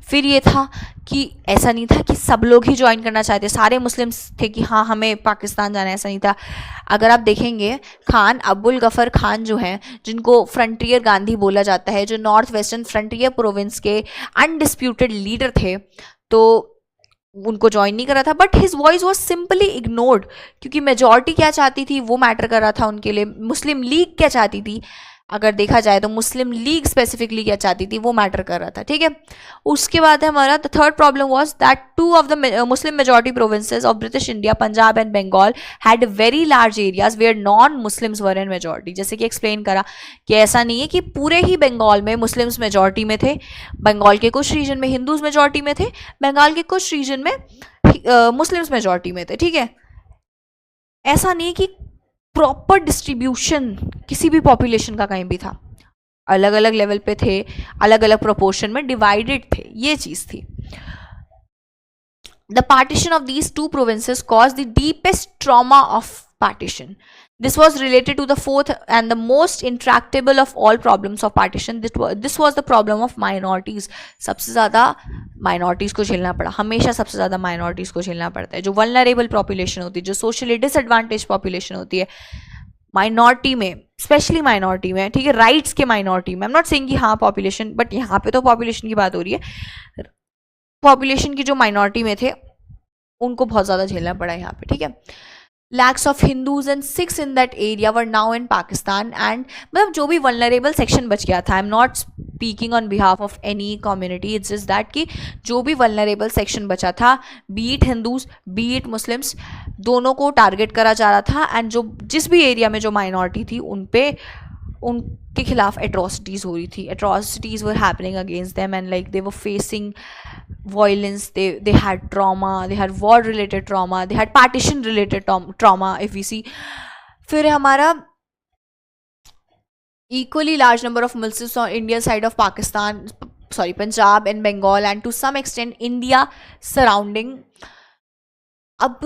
फिर ये था कि ऐसा नहीं था कि सब लोग ही ज्वाइन करना चाहते, सारे मुस्लिम्स थे कि हाँ हमें पाकिस्तान जाना है, ऐसा नहीं था। अगर आप देखेंगे खान अब्दुल गफर खान जो हैं, जिनको फ्रंटियर गांधी बोला जाता है, जो नॉर्थ वेस्टर्न फ्रंटियर प्रोविंस के अनडिस्प्यूटेड लीडर थे, तो उनको ज्वाइन नहीं करा था, but his voice was simply ignored, क्योंकि मेजॉरिटी क्या चाहती थी वो मैटर कर रहा था उनके लिए। मुस्लिम लीग क्या चाहती थी, अगर देखा जाए तो मुस्लिम लीग स्पेसिफिकली क्या चाहती थी वो मैटर कर रहा था, ठीक है। उसके बाद है हमारा the third problem was that 2 of the Muslim majority provinces of British India, Punjab and Bengal, had very large areas where non Muslims were in majority. जैसे कि एक्सप्लेन करा कि ऐसा नहीं है कि पूरे ही बंगाल में मुस्लिम्स मेजॉरिटी में थे, बंगाल के कुछ रीजन में हिंदूज मेजॉरिटी में थे, बंगाल के कुछ रीजन में मुस्लिम्स मेजॉरिटी में थे, ठीक है। ऐसा नहीं कि प्रॉपर डिस्ट्रीब्यूशन किसी भी पॉपुलेशन का कहीं भी था, अलग अलग लेवल पे थे, अलग अलग प्रोपोर्शन में डिवाइडेड थे, ये चीज थी। The partition of these 2 provinces cause the deepest trauma of partition. This was related to the fourth and the most intractable of all problems of partition. This was the problem of minorities. सबसे ज़्यादा minorities को झेलना पड़ा, हमेशा सबसे ज़्यादा minorities को झेलना पड़ता है। जो vulnerable population होती है, जो socially disadvantaged population होती है, माइनॉरिटी में, स्पेशली माइनॉरिटी में, ठीक है, राइट्स के माइनॉरिटी में, आई एम नॉट सेइंग कि हाँ पॉपुलेशन, बट यहाँ पे तो पॉपुलेशन की बात हो रही है, पॉपुलेशन की जो माइनॉरिटी में थे उनको बहुत ज़्यादा झेलना पड़ा यहाँ पे, ठीक है। Lakhs of Hindus and Sikhs in that area were now in Pakistan, and मतलब जो भी vulnerable section बच गया था, I am not speaking on behalf of any community, it's just that कि जो भी vulnerable section बचा था, be it Hindus, be it Muslims, दोनों को टारगेट करा जा रहा था, एंड जो जिस भी एरिया में जो माइनॉरिटी थी उनके खिलाफ एट्रोसिटीज़ हो रही थी, atrocities were happening against them, and like they were facing violence, they had trauma, they had war related trauma, they had partition related trauma, if we see. फिर हमारा equally large number of Muslims on Indian side of Pakistan, sorry, Punjab and Bengal, and to some extent India surrounding. अब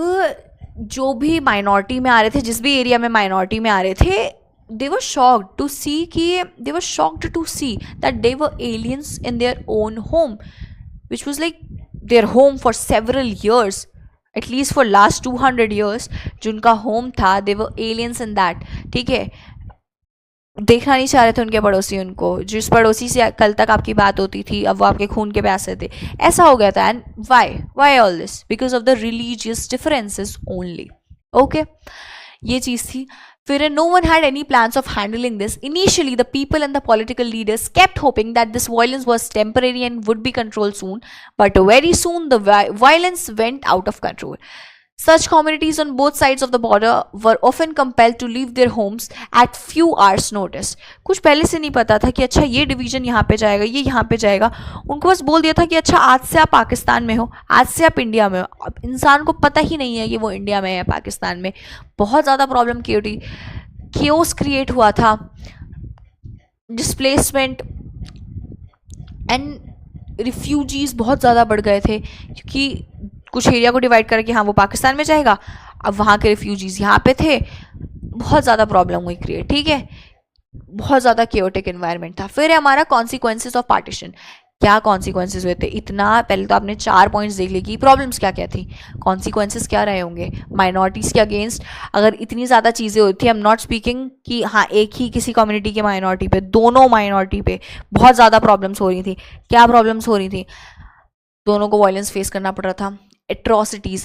जो भी minority में आ रहे थे, जिस भी एरिया में माइनॉरिटी में आ रहे थे, they were shocked to see that they were aliens in their own home, which was like their home for several years, at least for last 200 years, जिनका home था, they were aliens in that, ठीक है। देखना नहीं चाह रहे थे उनके पड़ोसी उनको, जिस पड़ोसी से कल तक आपकी बात होती थी अब वो आपके खून के प्यासे थे, ऐसा हो गया था। And why all this? Because of the religious differences only, okay, ये चीज़ थी। wherein no one had any plans of handling this. Initially, the people and the political leaders kept hoping that this violence was temporary and would be controlled soon, but very soon the violence went out of control. Such communities on both sides of the border were often compelled to leave their homes at few hours notice. कुछ पहले से नहीं पता था कि अच्छा ये division यहाँ पे जाएगा, ये यहाँ पे जाएगा. उनको बस बोल दिया था कि अच्छा आज से आप पाकिस्तान में हो, आज से आप इंडिया में हो. अब इंसान को पता ही नहीं है कि वो इंडिया में है या पाकिस्तान में. बहुत ज़्यादा प्रॉब्लम केओस क्रिएट हुआ था, डिस्प्लेसमेंट एंड रिफ्यूजीज बहुत ज़्यादा बढ़ गए थे, क्योंकि कुछ एरिया को डिवाइड करके हाँ वो पाकिस्तान में जाएगा, अब वहाँ के रिफ्यूजीज यहाँ पे थे. बहुत ज़्यादा प्रॉब्लम हुई क्रिएट. ठीक है, बहुत ज़्यादा केओटिक एनवायरनमेंट था. फिर है हमारा कॉन्सिक्वेंसेस ऑफ पार्टीशन. क्या कॉन्सिक्वेंसेस हुए थे? इतना पहले तो आपने 4 पॉइंट्स देख ली कि प्रॉब्लम्स क्या क्या थी, कॉन्सिक्वेंसेस क्या रहे होंगे माइनॉरिटीज़ के अगेंस्ट. अगर इतनी ज़्यादा चीज़ें होती, आई एम नॉट स्पीकिंग कि हाँ एक ही किसी कम्युनिटी के माइनॉरिटी पे, दोनों माइनॉरिटी पे बहुत ज़्यादा प्रॉब्लम्स हो रही थी. क्या प्रॉब्लम्स हो रही थी? दोनों को वायलेंस फेस करना पड़ रहा था. atrocities,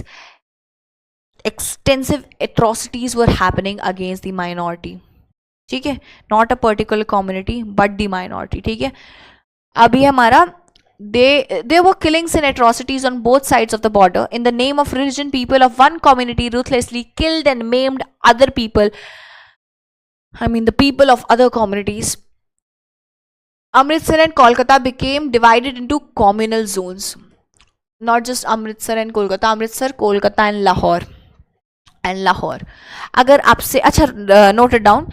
extensive atrocities were happening against the minority. ठीक है, not a particular community but the minority. ठीक है, अभी हमारा there were killings and atrocities on both sides of the border. In the name of religion, people of one community ruthlessly killed and maimed other people. I mean the people of other communities. Amritsar and Kolkata became divided into communal zones. Not just Amritsar and Kolkata, Amritsar, Kolkata and Lahore. अगर आपसे अच्छा note it down,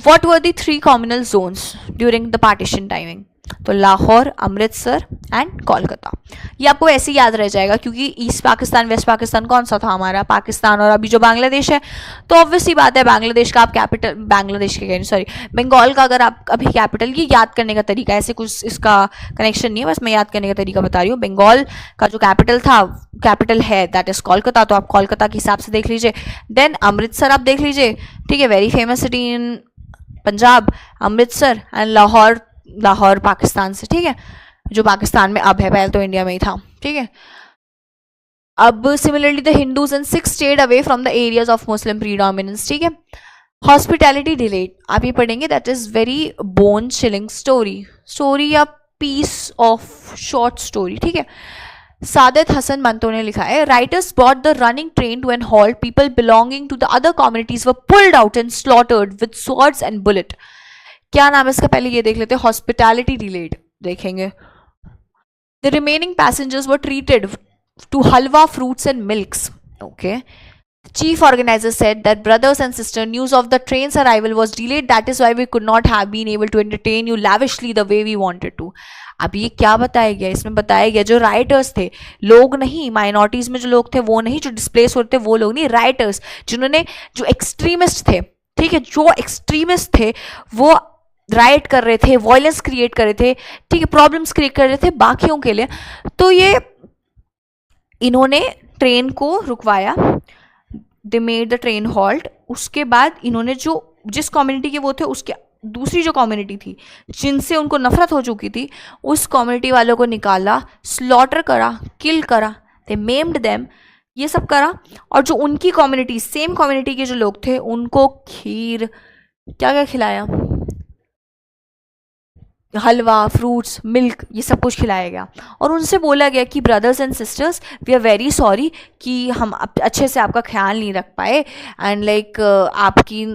what were the 3 communal zones during the partition timing? तो Lahore, Amritsar and Kolkata. ये आपको ऐसे ही याद रह जाएगा क्योंकि ईस्ट पाकिस्तान वेस्ट पाकिस्तान कौन सा था हमारा? पाकिस्तान. और अभी जो बांग्लादेश है, तो ऑब्वियसली बात है बांग्लादेश का आप कैपिटल, बांग्लादेश के सॉरी बंगाल का अगर आप अभी कैपिटल, ये याद करने का तरीका, ऐसे कुछ इसका कनेक्शन नहीं है, बस मैं याद करने का तरीका बता रही हूँ. बंगाल का जो कैपिटल है दैट इज कोलकाता, तो आप कोलकाता के हिसाब से देख लीजिए. देन अमृतसर आप देख लीजिए. ठीक है, very famous city in Punjab, Amritsar. And Lahore Pakistan से. ठीक है, जो पाकिस्तान में अब है, पहले तो इंडिया में ही था. ठीक है, अब similarly the Hindus and Sikhs stayed away from the areas of Muslim predominance. ठीक है, हॉस्पिटैलिटी डिलेड आप ये पढ़ेंगे, that is very bone chilling story या पीस ऑफ शॉर्ट स्टोरी. ठीक है, सादत हसन मंतो ने लिखा है, writers bought the running train to an halt, people belonging to the other communities were pulled out and slaughtered with swords and bullet. क्या नाम है इसका? पहले ये देख लेते हैं, हॉस्पिटैलिटी डिलेड देखेंगे. The remaining passengers were treated to halwa, fruits and milks. Okay, chief organizer said that brothers and sisters, news of the train's arrival was delayed, that is why we could not have been able to entertain you lavishly the way we wanted to. अब ये क्या बताया गया? इसमें बताया गया जो writers थे, लोग नहीं, माइनॉरिटीज में जो लोग थे वो नहीं, जो डिस्प्लेस होते वो लोग नहीं, राइटर्स जिन्होंने, जो एक्सट्रीमिस्ट थे. ठीक है, जो एक्सट्रीमिस्ट थे वो राइट कर रहे थे, वायलेंस क्रिएट कर रहे थे. ठीक है, प्रॉब्लम्स क्रिएट कर रहे थे बाकियों के लिए. तो ये इन्होंने ट्रेन को रुकवाया, they made the train halt. उसके बाद इन्होंने जो जिस कम्युनिटी के वो थे, उसके दूसरी जो कम्युनिटी थी जिनसे उनको नफरत हो चुकी थी, उस कम्युनिटी वालों को निकाला, स्लॉटर करा, किल करा, दे मेम्ड देम, ये सब करा. और जो उनकी कम्युनिटी, सेम कम्युनिटी के जो लोग थे, उनको खीर, क्या क्या खिलाया, हलवा, फ्रूट्स, मिल्क, ये सब कुछ खिलाया गया. और उनसे बोला गया कि brothers and sisters, we are very sorry कि हम अच्छे से आपका ख्याल नहीं रख पाए. एंड लाइक आपकी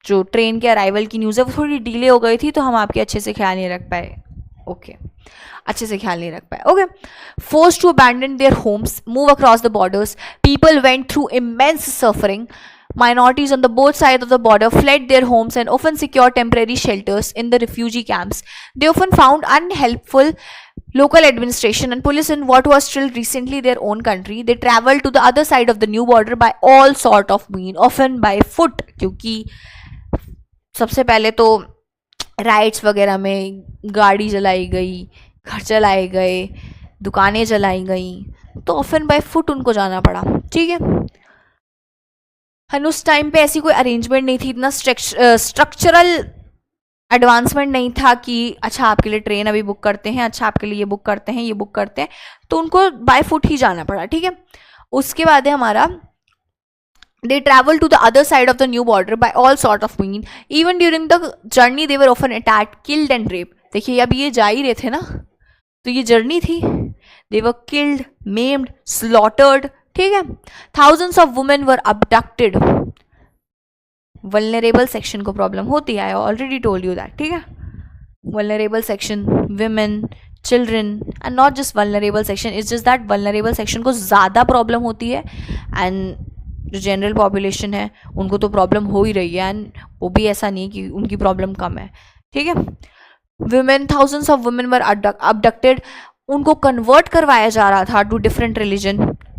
जो ट्रेन के अराइवल की न्यूज़ है वो थोड़ी डिले हो गई थी, तो हम आपके अच्छे से ख्याल नहीं रख पाए. ओके, अच्छे से ख्याल नहीं रख पाए. Okay, forced to abandon their homes, move across the borders, people went through immense suffering. Minorities on the both sides of the border fled their homes and often secured temporary shelters in the refugee camps. They often found unhelpful local administration and police in what was still recently their own country. They traveled to the other side of the new border by all sort of means, often by foot, क्योंकि सबसे पहले तो rights वगैरह में गाड़ी जलाई गई, घर जलाए गए, दुकानें जलाई गई, तो ऑफन बाय फुट उनको जाना पड़ा. ठीक है, एंड उस टाइम पे ऐसी कोई अरेंजमेंट नहीं थी, इतना स्ट्रक्चरल एडवांसमेंट नहीं था कि अच्छा आपके लिए ट्रेन अभी बुक करते हैं, अच्छा आपके लिए ये बुक करते हैं, ये बुक करते हैं, तो उनको बाय फुट ही जाना पड़ा. ठीक है, उसके बाद है हमारा they traveled to the other side of the new border by all sort of means. Even during the journey they were often attacked, killed and raped. देखिए अब ये जा ही रहे थे ना, तो ये जर्नी थी. They were killed, maimed, slaughtered. ठीक है. Thousands of women were abducted. Vulnerable section को प्रॉब्लम होती है, I already told you that. ठीक है. Vulnerable section, women, children, and not just vulnerable section, it's just that vulnerable section को ज़्यादा problem होती है, and जो जनरल पॉपुलेशन है उनको तो प्रॉब्लम हो ही रही है, एंड वो भी ऐसा नहीं कि उनकी प्रॉब्लम कम है. ठीक है. women, thousands of women were abducted. उनको कन्वर्ट करवाया जा रहा था to different religion,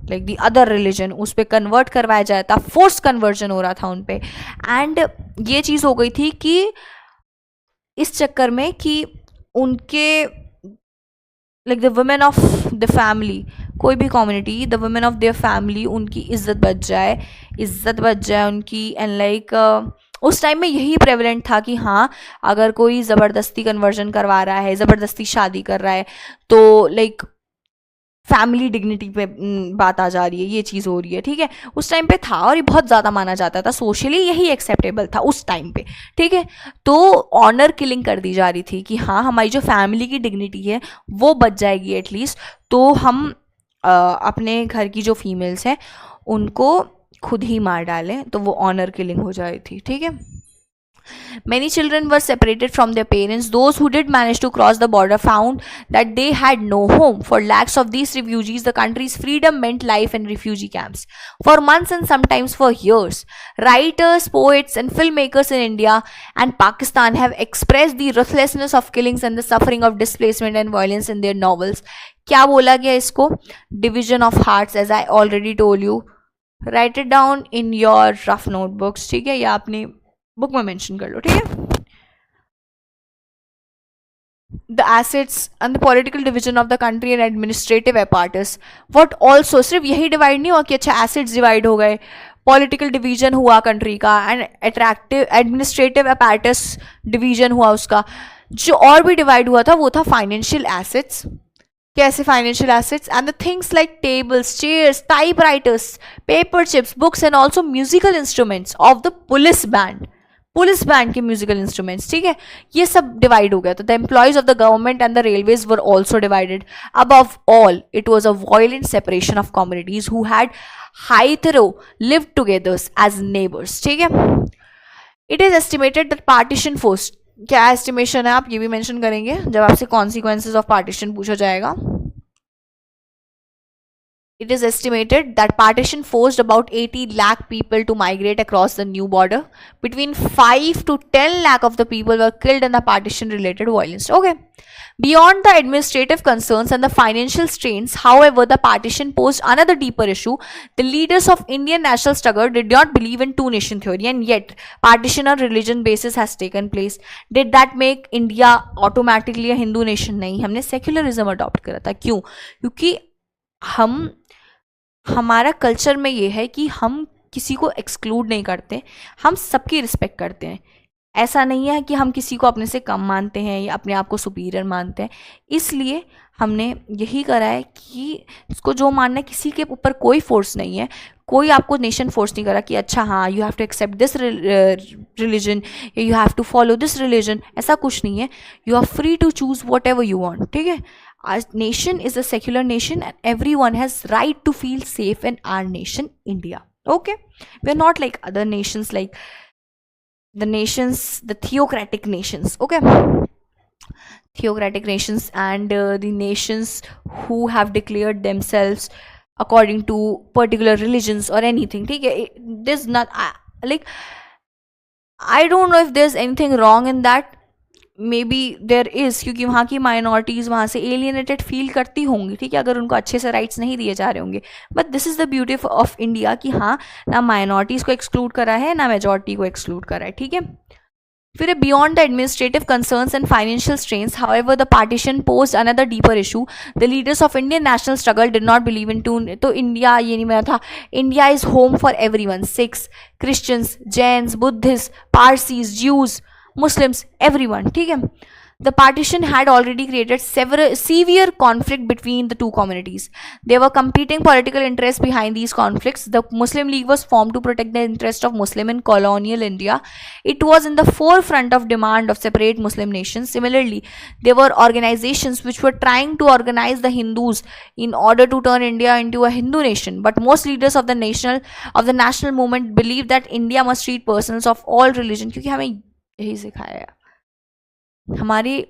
like the other religion, उस पर कन्वर्ट करवाया जाता, फोर्स कन्वर्जन हो रहा था उन पे. एंड ये चीज़ हो गई थी कि इस चक्कर में कि उनके like the women of the family, कोई भी community, the women of their family, उनकी इज्जत बच जाए उनकी. एंड लाइक उस टाइम में यही प्रेवलेंट था कि हाँ, अगर कोई ज़बरदस्ती कन्वर्जन करवा रहा है, ज़बरदस्ती शादी कर रहा है, तो लाइक फैमिली डिग्निटी पे बात आ जा रही है, ये चीज़ हो रही है. ठीक है. उस टाइम पे था और ये बहुत ज़्यादा माना जाता था, सोशली यही एक्सेप्टेबल था उस टाइम पे. ठीक है. तो ऑनर किलिंग कर दी जा रही थी कि हाँ, हमारी जो फैमिली की डिग्निटी है वो बच जाएगी एटलीस्ट, तो हम अपने घर की जो फीमेल्स हैं उनको खुद ही मार डालें, तो वो ऑनर किलिंग हो जाती थी. ठीक है. Many children were separated from their parents. Those who did manage to cross the border found that they had no home. For lakhs of these refugees, the country's freedom meant life in refugee camps for months and sometimes for years. Writers, poets, and filmmakers in India and Pakistan have expressed the ruthlessness of killings and the suffering of displacement and violence in their novels. क्या बोला गया इसको? Division of hearts, as I already told you. Write it down in your rough notebooks. ठीक है, या अपनी book में mention कर लो. ठीक है. The assets and the political division of the country and administrative apparatus. What also, सिर्फ यही डिवाइड नहीं हुआ कि अच्छा एसेट्स डिवाइड हो गए, पॉलिटिकल डिवीजन हुआ कंट्री का, एंड एडमिनिस्ट्रेटिव apparatus डिवीजन हुआ उसका. जो और भी डिवाइड हुआ था वो था फाइनेंशियल एसेट्स. कैसे financial assets? And the things like tables, chairs, typewriters, paper chips, books and also musical instruments of the police band के म्यूजिकल इंस्ट्रूमेंट्स. ठीक है. ये सब डिवाइड हो गया. तो the employees of the government and the railways were also divided. Above all it was a violent separation of communities who had hitherto lived together as neighbours. ठीक है. It is estimated that partition force, क्या estimation है आप ये भी mention करेंगे जब आपसे कॉन्सिक्वेंसेज ऑफ पार्टीशन पूछा जाएगा. It is estimated that partition forced about 80 lakh people to migrate across the new border. Between 5 to 10 lakh of the people were killed in the partition related violence. Okay. Beyond the administrative concerns and the financial strains, however, the partition posed another deeper issue. The leaders of Indian national struggle did not believe in two-nation theory, and yet partition on religion basis has taken place. Did that make India automatically a Hindu nation? नहीं, हमने secularism adopt करा था. क्यों? क्योंकि हमारा culture में ये है कि हम किसी को एक्सक्लूड नहीं करते, हम सबकी रिस्पेक्ट करते हैं. ऐसा नहीं है कि हम किसी को अपने से कम मानते हैं या अपने आप को सुपीरियर मानते हैं. इसलिए हमने यही करा है कि इसको जो मानना है, किसी के ऊपर कोई फोर्स नहीं है, कोई आपको नेशन फोर्स नहीं करा कि अच्छा हाँ you have to accept this religion या you have to follow this religion. ऐसा कुछ नहीं है. You are free to choose whatever you want. ठीक है. Our nation is a secular nation and everyone has right to feel safe in our nation, India. Okay? We're not like other nations, like the theocratic nations. Okay? Theocratic nations and the nations who have declared themselves according to particular religions or anything. Okay? There's not, I don't know if there's anything wrong in that. May be there is, क्योंकि वहाँ की minorities वहाँ से alienated feel करती होंगी. ठीक है. अगर उनको अच्छे से राइट्स नहीं दिए जा रहे होंगे. But this is the beauty of India कि हाँ, ना माइनॉरिटीज़ को एक्सक्लूड करा है ना मेजॉरिटी को एक्सक्लूड करा है. ठीक है. फिर beyond the administrative concerns and financial strains, however the partition posed another deeper issue. The leaders of Indian national struggle did not believe in two. तो इंडिया ये नहीं मेरा था. India is home for everyone. Sikhs, Christians, Jains, Buddhist, Parsis, Jews, Muslims, everyone. ठीक है. The partition had already created severe conflict between the two communities. There were competing political interests behind these conflicts. The Muslim League was formed to protect the interest of Muslim in colonial India. It was in the forefront of demand of separate Muslim nations. Similarly, there were organizations which were trying to organize the Hindus in order to turn India into a Hindu nation. But most leaders of the national movement believed that India must treat persons of all religion. क्योंकि हमें यही सिखाया है. हमारी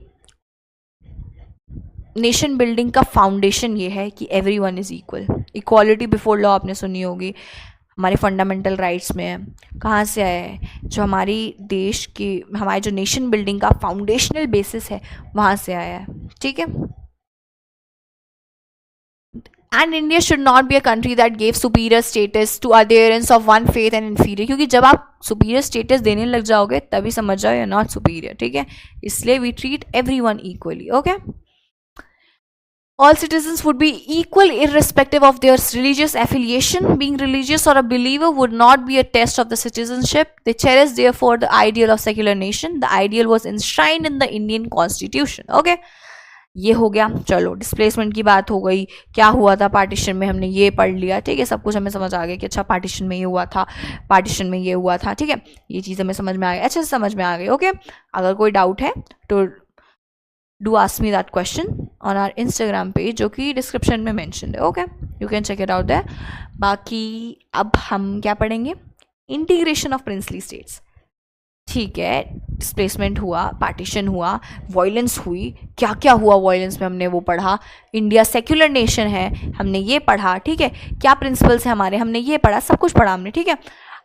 nation building का foundation ये है कि everyone is equal. Equality before law आपने सुनी होगी, हमारे फंडामेंटल राइट्स में है. कहाँ से आया है? जो हमारी देश की, हमारे जो नेशन बिल्डिंग का फाउंडेशनल बेसिस है वहाँ से आया है. ठीक है. And India should not be a country that gave superior status to adherence of one faith and inferior. क्योंकि जब आप सुपीरियर स्टेटस देने लग जाओगे तभी समझ जाओ यू नॉट सुपीरियर. ठीक है. इसलिए we treat everyone equally. Okay. All citizens would be equal irrespective of their religious affiliation. Being religious or a believer would not be a test of the citizenship. They cherished therefore the ideal of secular nation. The ideal was enshrined in the Indian Constitution. Okay. ये हो गया. चलो displacement की बात हो गई, क्या हुआ था पार्टीशन में हमने ये पढ़ लिया. ठीक है. सब कुछ हमें समझ आ गया कि अच्छा पार्टीशन में ये हुआ था, पार्टीशन में ये हुआ था. ठीक है. ये चीज़ हमें समझ में आ गई, अच्छे से समझ में आ गई. ओके. अगर कोई डाउट है तो do ask me that question on our Instagram page जो कि डिस्क्रिप्शन में मेंशन्ड है. Okay. You can check it out there. बाकी अब हम क्या पढ़ेंगे? Integration of princely states. ठीक है. डिस्प्लेसमेंट हुआ, पार्टीशन हुआ, वायलेंस हुई, क्या क्या हुआ वायलेंस में हमने वो पढ़ा. इंडिया सेक्युलर नेशन है, हमने ये पढ़ा. ठीक है. क्या प्रिंसिपल्स हैं हमारे, हमने ये पढ़ा. सब कुछ पढ़ा हमने. ठीक है.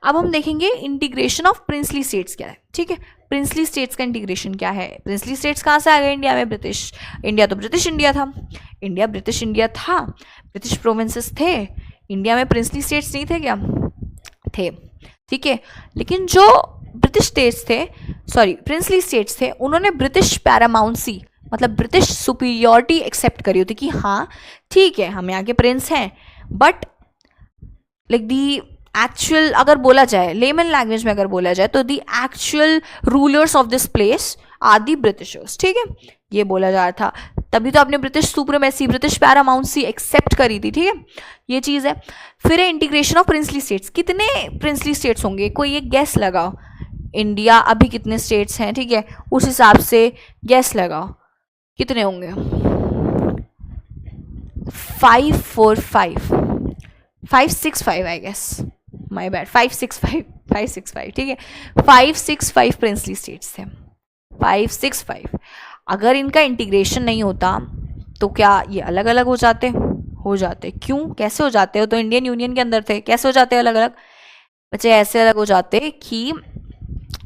अब हम देखेंगे इंटीग्रेशन ऑफ प्रिंसली स्टेट्स क्या है. ठीक है. प्रिंसली स्टेट्स का इंटीग्रेशन क्या है. प्रिंसली स्टेट्स कहाँ से आ गए इंडिया में? ब्रिटिश इंडिया तो ब्रिटिश इंडिया था. इंडिया ब्रिटिश इंडिया था, ब्रिटिश प्रोविंसेस थे. इंडिया में प्रिंसली स्टेट्स नहीं थे क्या? थे. ठीक है. लेकिन जो ब्रिटिश स्टेट्स थे, सॉरी प्रिंसली स्टेट्स थे, उन्होंने ब्रिटिश पैरामाउंसी मतलब ब्रिटिश सुपीरियरिटी एक्सेप्ट करी होती कि हाँ ठीक है हम यहाँ के प्रिंस हैं, बट लाइक दी एक्चुअल अगर बोला जाए लेमन लैंग्वेज में अगर बोला जाए तो the actual rulers of this place are the Britishers. ठीक है. ये बोला जा रहा था. तभी तो आपने British supremacy, British paramountcy accept करी थी. ठीक है. ये चीज़ है. फिर है इंटीग्रेशन ऑफ प्रिंसली स्टेट्स. कितने प्रिंसली स्टेट्स होंगे? कोई एक गैस लगाओ. इंडिया अभी कितने स्टेट्स हैं? ठीक है. उस हिसाब से गैस लगाओ कितने होंगे. 565 आई गेस, माय बैड. 565. ठीक है. 565 प्रिंसली स्टेट्स थे. 565. अगर इनका इंटीग्रेशन नहीं होता तो क्या ये अलग अलग हो जाते? क्यों? कैसे हो जाते हो? तो इंडियन यूनियन के अंदर थे. कैसे हो जाते अलग अलग? बच्चे ऐसे अलग हो जाते कि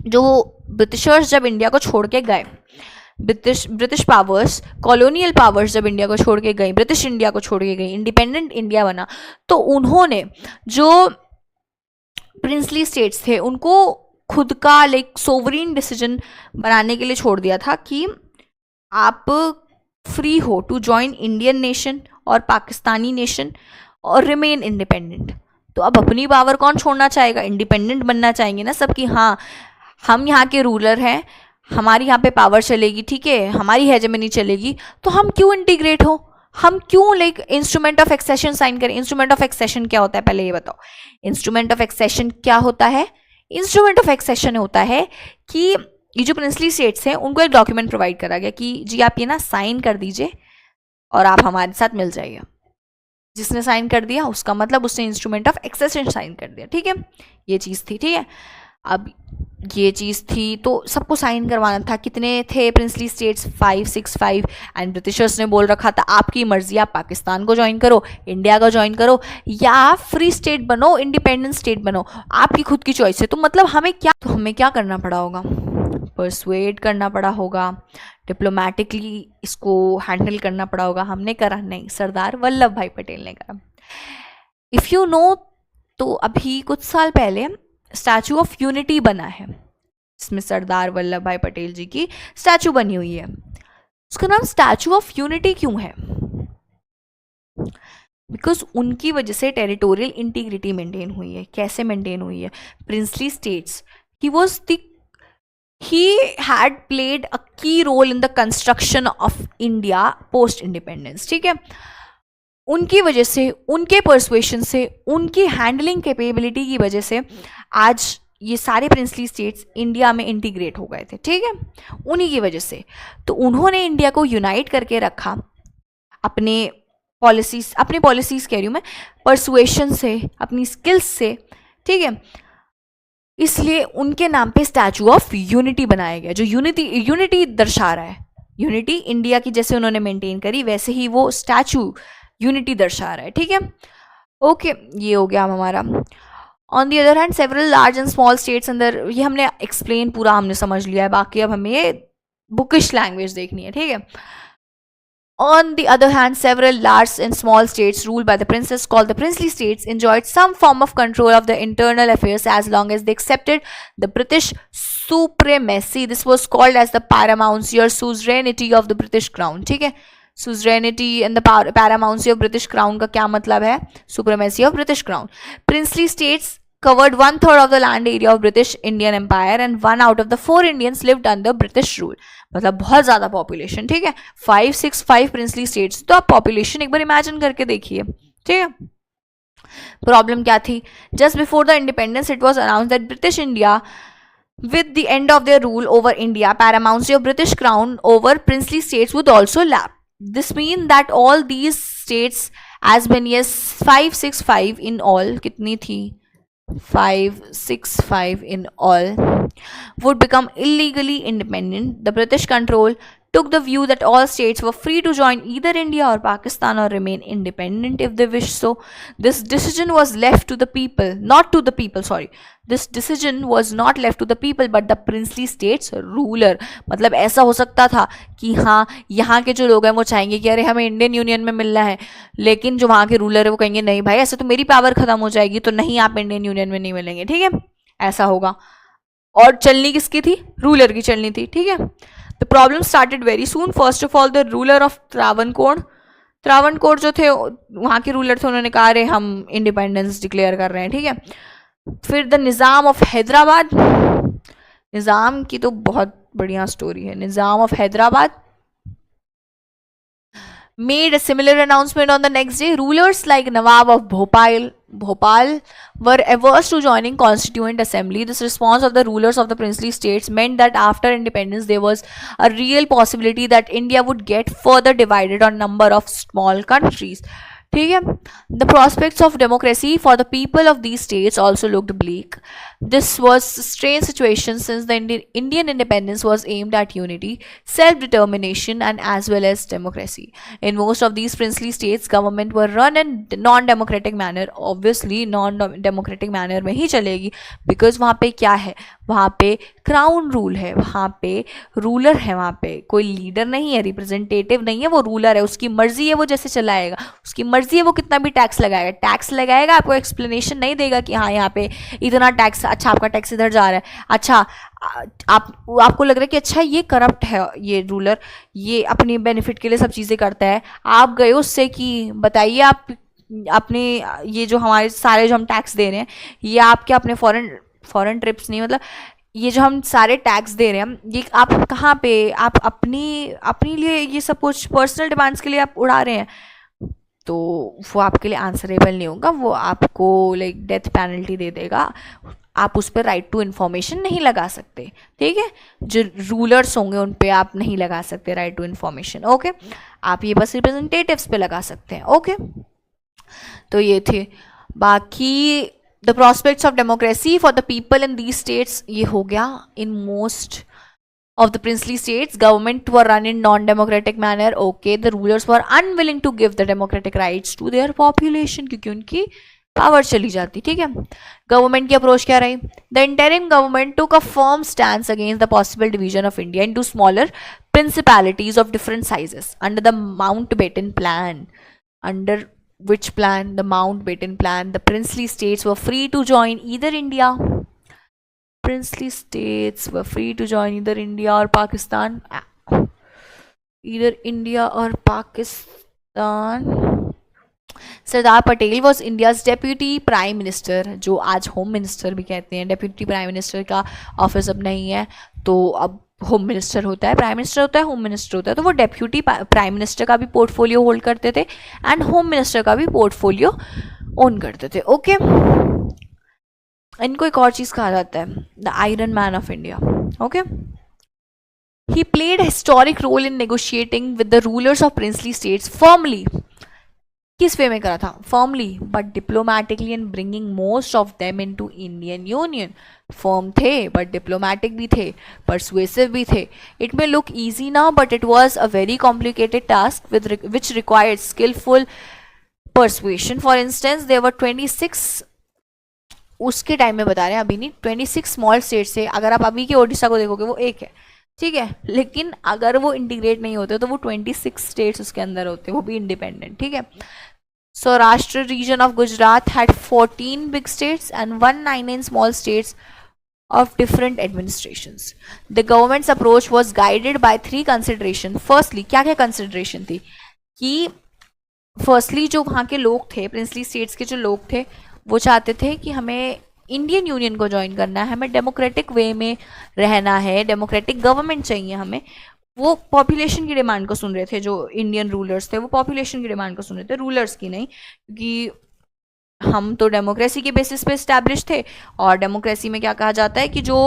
जो ब्रिटिशर्स जब इंडिया को छोड़ के गए, ब्रिटिश पावर्स, कॉलोनियल पावर्स जब इंडिया को छोड़ के गई, ब्रिटिश इंडिया को छोड़ के गई, इंडिपेंडेंट इंडिया बना, तो उन्होंने जो प्रिंसली स्टेट्स थे उनको खुद का लाइक सोवरीन डिसीजन बनाने के लिए छोड़ दिया था कि आप फ्री हो टू ज्वाइन इंडियन नेशन और पाकिस्तानी नेशन और रिमेन इंडिपेंडेंट. तो अब अपनी पावर कौन छोड़ना चाहेगा? इंडिपेंडेंट बनना चाहेंगे ना सब कि हाँ हम यहाँ के रूलर हैं, हमारी यहाँ पे पावर चलेगी. ठीक है. हमारी हेजेमनी चलेगी. तो हम क्यों इंटीग्रेट हो? हम क्यों like instrument of accession sign करें? इंस्ट्रूमेंट ऑफ एक्सेशन क्या होता है पहले ये बताओ. इंस्ट्रूमेंट ऑफ एक्सेशन क्या होता है? इंस्ट्रूमेंट ऑफ एक्सेशन होता है कि ये जो प्रिंसली स्टेट्स हैं उनको एक डॉक्यूमेंट प्रोवाइड करा गया कि जी आप ये ना साइन कर दीजिए और आप हमारे साथ मिल जाइए. जिसने साइन कर दिया उसका मतलब उसने इंस्ट्रूमेंट ऑफ एक्सेशन साइन कर दिया. ठीक है. ये चीज़ थी. ठीक है. अब ये चीज़ थी तो सबको साइन करवाना था. कितने थे प्रिंसली स्टेट्स? 565. एंड ब्रिटिशर्स ने बोल रखा था आपकी मर्जी, आप पाकिस्तान को ज्वाइन करो, इंडिया को ज्वाइन करो या फ्री स्टेट बनो, इंडिपेंडेंट स्टेट बनो, आपकी खुद की चॉइस है. तो मतलब हमें क्या करना पड़ा होगा? परसुएड करना पड़ा होगा, डिप्लोमेटिकली इसको हैंडल करना पड़ा होगा. हमने करा नहीं, सरदार वल्लभ भाई पटेल ने करा. इफ़ यू नो तो अभी कुछ साल पहले स्टैचू ऑफ यूनिटी बना है जिसमें सरदार वल्लभ भाई पटेल जी की स्टैचू बनी हुई है. उसका नाम स्टैचू ऑफ यूनिटी क्यों है? बिकॉज उनकी वजह से टेरिटोरियल इंटीग्रिटी मेंटेन हुई है. कैसे मेंटेन हुई है? Princely states he was the he had played a key role in the construction of India post independence. ठीक है, उनकी वजह से, उनके परसुएशन से, उनकी हैंडलिंग कैपेबिलिटी की वजह से आज ये सारे प्रिंसली स्टेट्स इंडिया में इंटीग्रेट हो गए थे. ठीक है, उन्हीं की वजह से. तो उन्होंने इंडिया को यूनाइट करके रखा अपने पॉलिसीज कह रही हूँ मैं, परसुएशन से, अपनी स्किल्स से. ठीक है, इसलिए उनके नाम पे स्टैचू ऑफ यूनिटी बनाया गया, जो यूनिटी दर्शा रहा है. यूनिटी इंडिया की जैसे उन्होंने मेंटेन करी, वैसे ही वो स्टैचू यूनिटी दर्शा रहा है. ठीक है, ओके, ये हो गया हमारा. On the other hand several large and small states अंदर, ये हमने एक्सप्लेन पूरा हमने समझ लिया है, बाकी अब हमें ये बुकिश लैंग्वेज देखनी है. ठीक है, on the other hand, several large and small states ruled by the princes, called the princely states, enjoyed some form of control of the internal affairs as long as they accepted the British supremacy. This was called as the paramountcy or suzerainty of the British crown. ठीक है, suzerainty and the paramountcy of British crown का क्या मतलब है? Supremacy of British crown. Princely states covered 1/3 of the land area of British Indian Empire and 1 out of the 4 Indians lived under British rule. मतलब बहुत ज़्यादा population. ठीक है, 565 princely states. तो आप पॉपुलेशन एक बार इमेजिन करके देखिए. ठीक है, प्रॉब्लम क्या थी? Just before the independence it was announce that British India with the end of their rule over India, paramountcy of British crown over princely states would also lapse. This means that all these states as many as 565 in all, कितनी थी? 565 in all, would become illegally independent. The British control took the view that all states were free to join either India or Pakistan or remain independent if they wished so. This decision was left to the people, not to the people, sorry. This decision was not left to the people but the princely states ruler. मतलब ऐसा हो सकता था कि हाँ, यहाँ के जो लोग हैं वो चाहेंगे कि अरे हमें इंडियन यूनियन में मिलना है, लेकिन जो वहाँ के रूलर है वो कहेंगे नहीं भाई, ऐसे तो मेरी पावर खत्म हो जाएगी, तो नहीं, आप इंडियन यूनियन में नहीं मिलेंगे. ठीक है, ऐसा होगा. और चलनी किसकी थी? रूलर की चलनी थी. ठीक है, the problem started very soon. First of all the ruler of Travancore जो थे, वहाँ के रूलर थे, उन्होंने कहा अरे हम इंडिपेंडेंस डिक्लेयर कर रहे हैं. ठीक है, फिर द निज़ाम ऑफ हैदराबाद. निज़ाम की तो बहुत बढ़िया स्टोरी है. Nizam of Hyderabad made a similar announcement on the next day. Rulers like Nawab of Bhopal were averse to joining Constituent Assembly. This response of the rulers of the princely states meant that after independence there was a real possibility that India would get further divided on number of small countries. ठीक है, the prospects of democracy for the people of these states also looked bleak. This was a strange situation since the Indian independence was aimed at unity, self-determination and as well as democracy. In most of these princely states, government were run in non-democratic manner. Obviously non-democratic manner में ही चलेगी, because वहाँ पे क्या है? वहाँ पे crown rule है, वहाँ पे रूलर है, वहाँ पे कोई लीडर नहीं है, रिप्रेजेंटेटिव नहीं है, वो रूलर है, उसकी मर्जी है वो जैसे चलाएगा, उसकी मर्जी है वो कितना भी टैक्स लगाएगा, आपको एक्सप्लेनेशन नहीं देगा कि हाँ यहाँ पे इतना टैक्स, अच्छा आपका टैक्स इधर जा रहा है, अच्छा आपको लग रहा है कि अच्छा ये करप्ट है, ये रूलर ये अपने बेनिफिट के लिए सब चीज़ें करता है, आप गए उससे कि बताइए आप अपने ये जो हमारे सारे जो हम टैक्स दे रहे हैं, ये आपके अपने फॉरेन ट्रिप्स नहीं, मतलब ये जो हम सारे टैक्स दे रहे हैं, ये आप कहाँ पे, आप अपनी लिए ये सब कुछ पर्सनल डिमांड्स के लिए आप उड़ा रहे हैं, तो वो आपके लिए आंसरेबल नहीं होगा, वो आपको लाइक डेथ पेनल्टी दे देगा, आप उस पर राइट टू इन्फॉर्मेशन नहीं लगा सकते. ठीक है, जो रूलर्स होंगे उन पे आप नहीं लगा सकते राइट टू इन्फॉर्मेशन. ओके, आप ये बस रिप्रेजेंटेटिव्स पे लगा सकते हैं. ओके, तो ये थे. बाकी the prospects of democracy for the people in these states, ये हो गया. in most of the princely states government were run in non-democratic manner. okay, the rulers were unwilling to give the democratic rights to their population क्योंकि उनकी power चली जाती. ठीक है, government की अप्रोच क्या रही? The interim government took a firm stance against the possible division of India into smaller principalities of different sizes under the Mountbatten plan. Under which plan? The Mountbatten plan. The princely states were free to join either India. Princely states were free to join either India or Pakistan. Either India or Pakistan. Sardar Patel was India's deputy prime minister, जो आज home minister भी कहते हैं। Deputy prime minister का office अब नहीं है, तो अब होम मिनिस्टर होता है, प्राइम मिनिस्टर होता है, होम मिनिस्टर होता है। तो वो डेप्यूटी प्राइम मिनिस्टर का भी पोर्टफोलियो होल्ड करते थे एंड होम मिनिस्टर का भी पोर्टफोलियो ओन करते थे। ओके, इनको एक और चीज़ कहा जाता है the iron man of India. Okay, he played a historic role in negotiating with the rulers of princely states firmly, किस वे में करा था, firmly but diplomatically, and bringing most of them into Indian union. Firm थे but diplomatic भी थे, persuasive भी थे। It may look easy now but it was a very complicated task which required skilful persuasion. For instance there were 26, उसके time में बता रहे हैं, अभी नहीं, 26 स्मॉल स्टेट से। अगर आप अभी के ओडिशा को देखोगे वो एक है, ठीक है, लेकिन अगर वो इंटीग्रेट नहीं होते तो वो 26 स्टेट्स उसके अंदर होते, वो भी इंडिपेंडेंट, ठीक है। Saurashtra region of Gujarat had 14 big states and 199 small states of different administrations. The government's approach was guided by 3 consideration. Firstly, क्या क्या consideration थी कि फर्स्टली जो वहाँ के लोग थे, प्रिंसली स्टेट्स के जो लोग थे, वो चाहते थे कि हमें इंडियन यूनियन को ज्वाइन करना है, हमें डेमोक्रेटिक वे में रहना है, डेमोक्रेटिक गवर्नमेंट चाहिए हमें। वो पॉपुलेशन की डिमांड को सुन रहे थे, जो इंडियन रूलर्स थे वो पॉपुलेशन की डिमांड को सुन रहे थे, रूलर्स की नहीं, क्योंकि हम तो डेमोक्रेसी के बेसिस पे इस्टेब्लिश थे। और डेमोक्रेसी में क्या कहा जाता है कि जो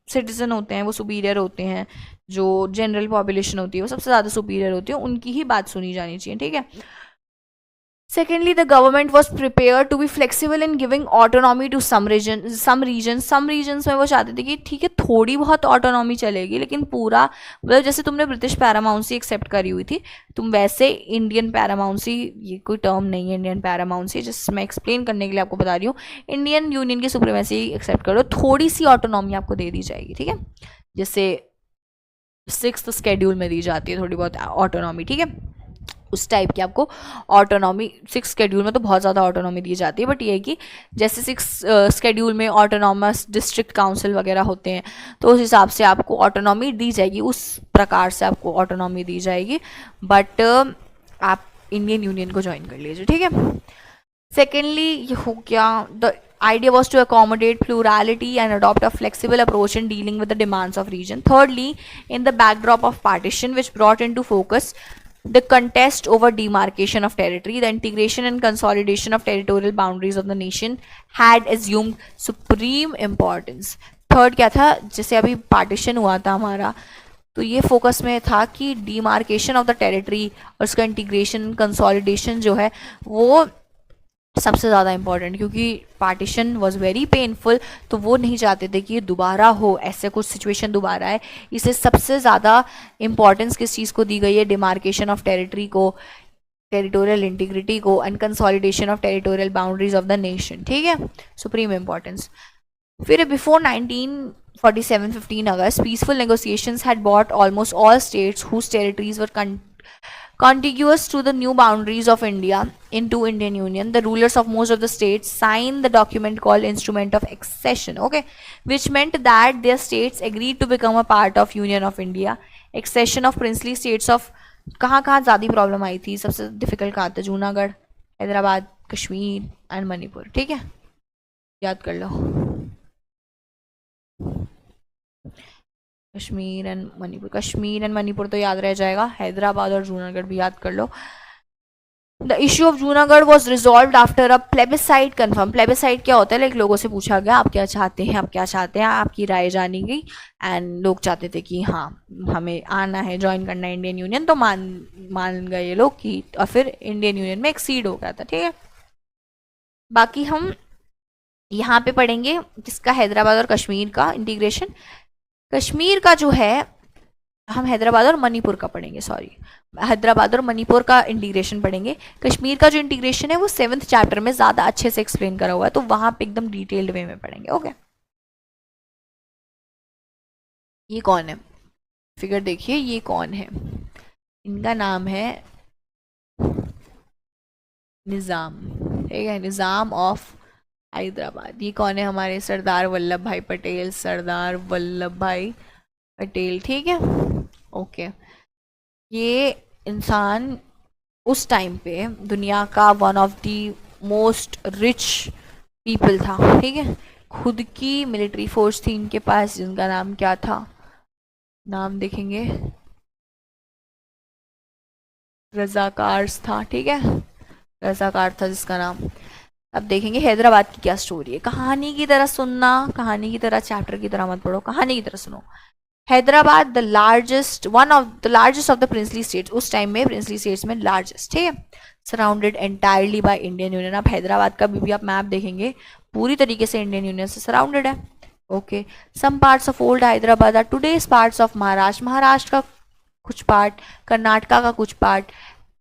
सिटीजन होते हैं वो सुपीरियर होते हैं, जो जनरल पॉपुलेशन होती है वो सबसे ज़्यादा सुपीरियर होती है, उनकी ही बात सुनी जानी चाहिए, ठीक है। Secondly, the government was prepared to be flexible in giving autonomy to some regions में वो चाहते थे कि ठीक है थोड़ी बहुत ऑटोनॉमी चलेगी, लेकिन पूरा, मतलब जैसे तुमने ब्रिटिश पैरामाउंसी एक्सेप्ट करी हुई थी, तुम वैसे इंडियन पैरामाउंसी, ये कोई टर्म नहीं है इंडियन पैरामाउंसी, जस्ट मैं एक्सप्लेन करने के लिए आपको बता रही हूँ, इंडियन यूनियन की सुप्रीमेसी एक्सेप्ट करो, थोड़ी सी ऑटोनॉमी आपको दे दी जाएगी, ठीक है। जैसे 6th शेड्यूल में दी जाती है थोड़ी बहुत ऑटोनॉमी, ठीक है, उस टाइप की आपको ऑटोनॉमी 6 शेड्यूल में तो बहुत ज़्यादा ऑटोनॉमी दी जाती है, बट ये है कि जैसे 6 शेड्यूल में ऑटोनॉमस डिस्ट्रिक्ट काउंसिल वगैरह होते हैं, तो उस हिसाब से आपको ऑटोनॉमी दी जाएगी, उस प्रकार से आपको ऑटोनॉमी दी जाएगी, बट आप इंडियन यूनियन को ज्वाइन कर लीजिए, ठीक है। सेकेंडली ये हो गया, the idea was to accommodate plurality and adopt a flexible approach in dealing with the demands of region. Thirdly, in the backdrop of partition, which brought into focus the contest over demarcation of territory, the integration and consolidation of territorial boundaries of the nation had assumed supreme importance. Third क्या था, जैसे अभी partition हुआ था हमारा, तो ये focus में था कि डिमार्केशन ऑफ द टेरिटरी और उसका इंटीग्रेशन कंसोलिडेशन जो है वो सबसे ज़्यादा इम्पॉर्टेंट, क्योंकि पार्टीशन वॉज वेरी पेनफुल, तो वो नहीं चाहते थे कि ये दोबारा हो, ऐसे कुछ सिचुएशन दोबारा है, इसे सबसे ज़्यादा इम्पॉर्टेंस किस चीज़ को दी गई है, डिमार्केशन ऑफ टेरिटरी को, टेरिटोरियल इंटीग्रिटी को, and consolidation of territorial boundaries of the nation, ठीक है, सुप्रीम इम्पॉर्टेंस। फिर before 1947 15 August, peaceful negotiations had brought almost all states whose territories were contiguous to the new boundaries of India into Indian Union. The rulers of most of the states signed the document called Instrument of Accession, okay, which meant that their states agreed to become a part of Union of India. Accession of princely states of कहाँ कहाँ ज़्यादा problem आई थी, सबसे difficult कहा था, Junagadh, Hyderabad, Kashmir and Manipur, ठीक है, याद कर लो, कश्मीर एंड मणिपुर, कश्मीर एंड मणिपुर तो याद रह जाएगा, हैदराबाद और जूनागढ़ भी याद कर लो। The issue of Junagadh was resolve after a plebiscite confirm. Plebiscite क्या होता है, लाइक लोगों से पूछा गया आप क्या चाहते हैं, आप क्या चाहते हैं, आपकी राय जानी गई, एंड लोग चाहते थे कि हाँ हमें आना है, ज्वाइन करना है इंडियन यूनियन, तो मान गए ये लोग कि, और फिर इंडियन यूनियन में एक्सीड हो गया था, ठीक है। बाकी हम यहाँ पे पढ़ेंगे किसका, हैदराबाद और कश्मीर का इंटीग्रेशन। कश्मीर का जो है हम हैदराबाद और मणिपुर का पढ़ेंगे, सॉरी, हैदराबाद और मणिपुर का इंटीग्रेशन पढ़ेंगे। कश्मीर का जो इंटीग्रेशन है वो 7th चैप्टर में ज़्यादा अच्छे से एक्सप्लेन करा हुआ है, तो वहाँ पे एकदम डिटेल्ड वे में पढ़ेंगे, ओके। ये कौन है, फिगर देखिए, ये कौन है, इनका नाम है निज़ाम, ठीक है, निज़ाम ऑफ हैदराबाद। ये कौन है, हमारे सरदार वल्लभ भाई पटेल, सरदार वल्लभ भाई पटेल, ठीक है, ओके। ये इंसान उस टाइम पे दुनिया का one of the most rich people था, ठीक है। खुद की मिलिट्री फोर्स थी इनके पास, जिनका नाम क्या था, नाम देखेंगे, रजाकार्स था, ठीक है, रजाकार था जिसका नाम। अब देखेंगे हैदराबाद की क्या स्टोरी है। कहानी की तरह सुनना, कहानी की तरह, चैप्टर की तरह मत पढ़ो, कहानी की तरह सुनो। Hyderabad the largest, one of the largest of the princely states, उस टाइम में प्रिंसली स्टेट्स में लार्जेस्ट, ठीक है, surrounded entirely by Indian union. अब हैदराबाद का भी आप मैप देखेंगे, पूरी तरीके से इंडियन यूनियन से सराउंडेड है। Okay, some parts of old Hyderabad are today's parts of Maharashtra, Maharashtra का कुछ पार्ट, कर्नाटका का कुछ पार्ट,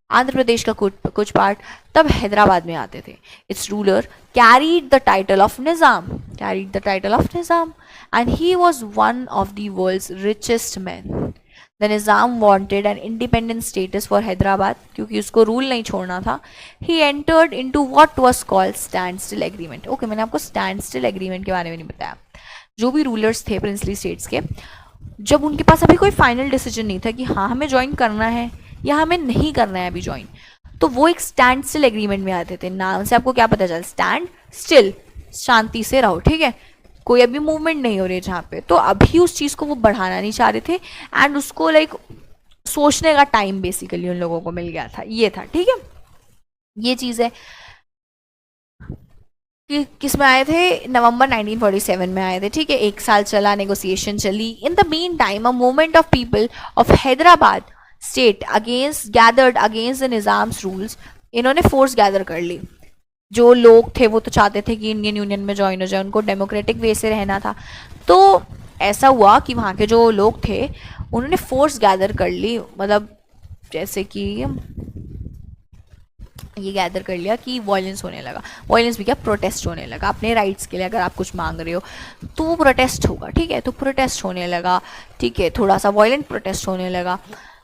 आंध्र प्रदेश का कुछ पार्ट तब हैदराबाद में आते थे। It's ruler carried the title of Nizam, carried the title of Nizam, and he was one of the world's richest men. The Nizam wanted an independent status for Hyderabad क्योंकि उसको rule नहीं छोड़ना था. He entered into what was called standstill agreement. Okay, मैंने आपको standstill agreement के बारे में नहीं बताया. जो भी रूलर्स थे प्रिंसली स्टेट्स के, जब उनके पास अभी कोई फाइनल डिसीजन नहीं था कि हाँ हमें ज्वाइन करना है या हमें नहीं करना है अभी ज्वाइन, तो वो एक स्टैंड स्टिल एग्रीमेंट में आते थे. नाम से आपको क्या पता चल, स्टैंड स्टिल, शांति से रहो, ठीक है, कोई अभी मूवमेंट नहीं हो रही है जहाँ पे. तो अभी उस चीज़ को वो बढ़ाना नहीं चाह रहे थे एंड उसको लाइक सोचने का टाइम बेसिकली उन लोगों को मिल गया था, ये था, ठीक है. ये चीज़ है कि किस में आए थे, नवंबर 1947 में आए थे, ठीक है. एक साल चला, नेगोशिएशन चली. In the mean time a movement of people of Hyderabad state against gathered against the Nizam's rules. इन्होंने फोर्स गैदर कर ली. जो लोग थे वो तो चाहते थे कि इंडियन यूनियन में ज्वाइन हो जाए, उनको डेमोक्रेटिक वे से रहना था. तो ऐसा हुआ कि वहाँ के जो लोग थे उन्होंने फोर्स गैदर कर ली, मतलब जैसे कि ये गैदर कर लिया कि वॉयलेंस होने लगा. वॉयलेंस भी क्या, प्रोटेस्ट होने लगा अपने राइट्स के लिए. अगर आप कुछ मांग रहे हो तो वो प्रोटेस्ट होगा, ठीक है. तो प्रोटेस्ट होने लगा, ठीक है, थोड़ा सा वॉयलेंट प्रोटेस्ट होने लगा.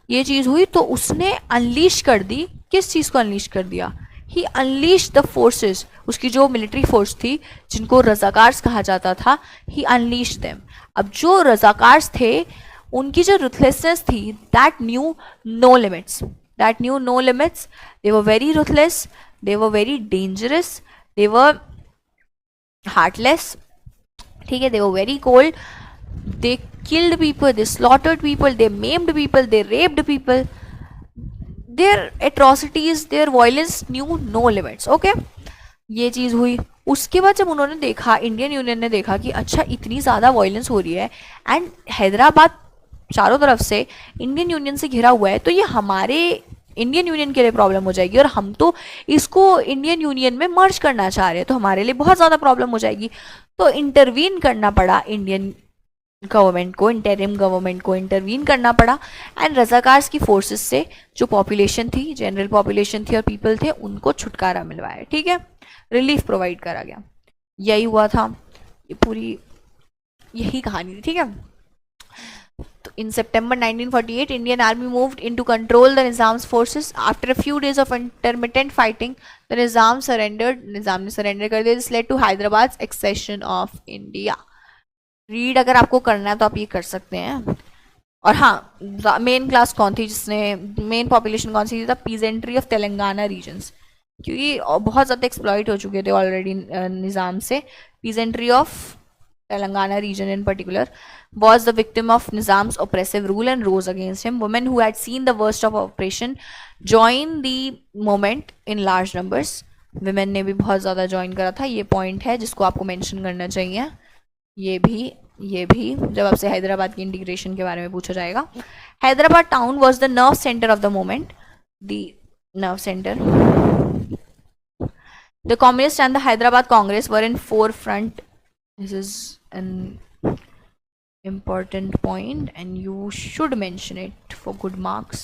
ये चीज़ हुई तो उसने अनलीश कर दी. किस चीज़ को अनलीश कर दिया, ही अनलीश द फोर्सेस, उसकी जो मिलिट्री फोर्स थी जिनको रजाकार्स कहा जाता था, ही अनलीश देम. अब जो रजाकार्स थे उनकी जो रुथलेसनेस थी, that knew no limits, that knew no limits. They were very ruthless, they were very dangerous, they were heartless, ठीक है, they were very cold, they killed people, they slaughtered people, they maimed people, they raped people. Their atrocities, their violence knew no limits. okay, ये चीज़ हुई. उसके बाद जब उन्होंने देखा, Indian union ने देखा कि अच्छा इतनी ज़्यादा वायलेंस हो रही है एंड हैदराबाद चारों तरफ से इंडियन यूनियन से घिरा हुआ है, तो ये हमारे इंडियन यूनियन के लिए प्रॉब्लम हो जाएगी और हम तो इसको इंडियन यूनियन में मर्ज करना चाह रहे हैं, तो हमारे लिए बहुत ज़्यादा प्रॉब्लम हो जाएगी. तो इंटरवीन करना पड़ा इंडियन गवर्नमेंट को, इंटरिम गवर्नमेंट को इंटरवीन करना पड़ा एंड रजाकार्स की फोर्सेस से जो पॉपुलेशन थी, जनरल पॉपुलेशन थी और पीपल थे, उनको छुटकारा मिलवाया, ठीक है, रिलीफ प्रोवाइड करा गया. यही हुआ था, ये पूरी यही कहानी थी, ठीक है. In September 1948, Indian Army moved in to control the Nizam's forces. After a few days of intermittent fighting, the Nizam surrendered. Nizam ने surrender कर दिया. This led to Hyderabad's accession of India. Read अगर आपको करना है तो आप ये कर सकते हैं. और हाँ, मेन क्लास कौन थी जिसने, मेन पॉपुलेशन कौन सी थी, the peasantry of Telangana regions, क्योंकि बहुत ज़्यादा एक्सप्लॉइट हो चुके थे ऑलरेडी निज़ाम से. Peasantry of Telangana region in particular was the victim of Nizam's oppressive rule and rose against him. Women who had seen the worst of oppression joined the movement in large numbers. Women ने भी बहुत ज़्यादा join करा था. ये point है जिसको आपको mention करना चाहिए. ये भी जब आपसे हैदराबाद की इंटीग्रेशन के बारे में पूछा जाएगा. Hyderabad town was the nerve center of the movement. The nerve center. The Communists and the Hyderabad Congress were in forefront. This is an important point and you should mention it for good marks.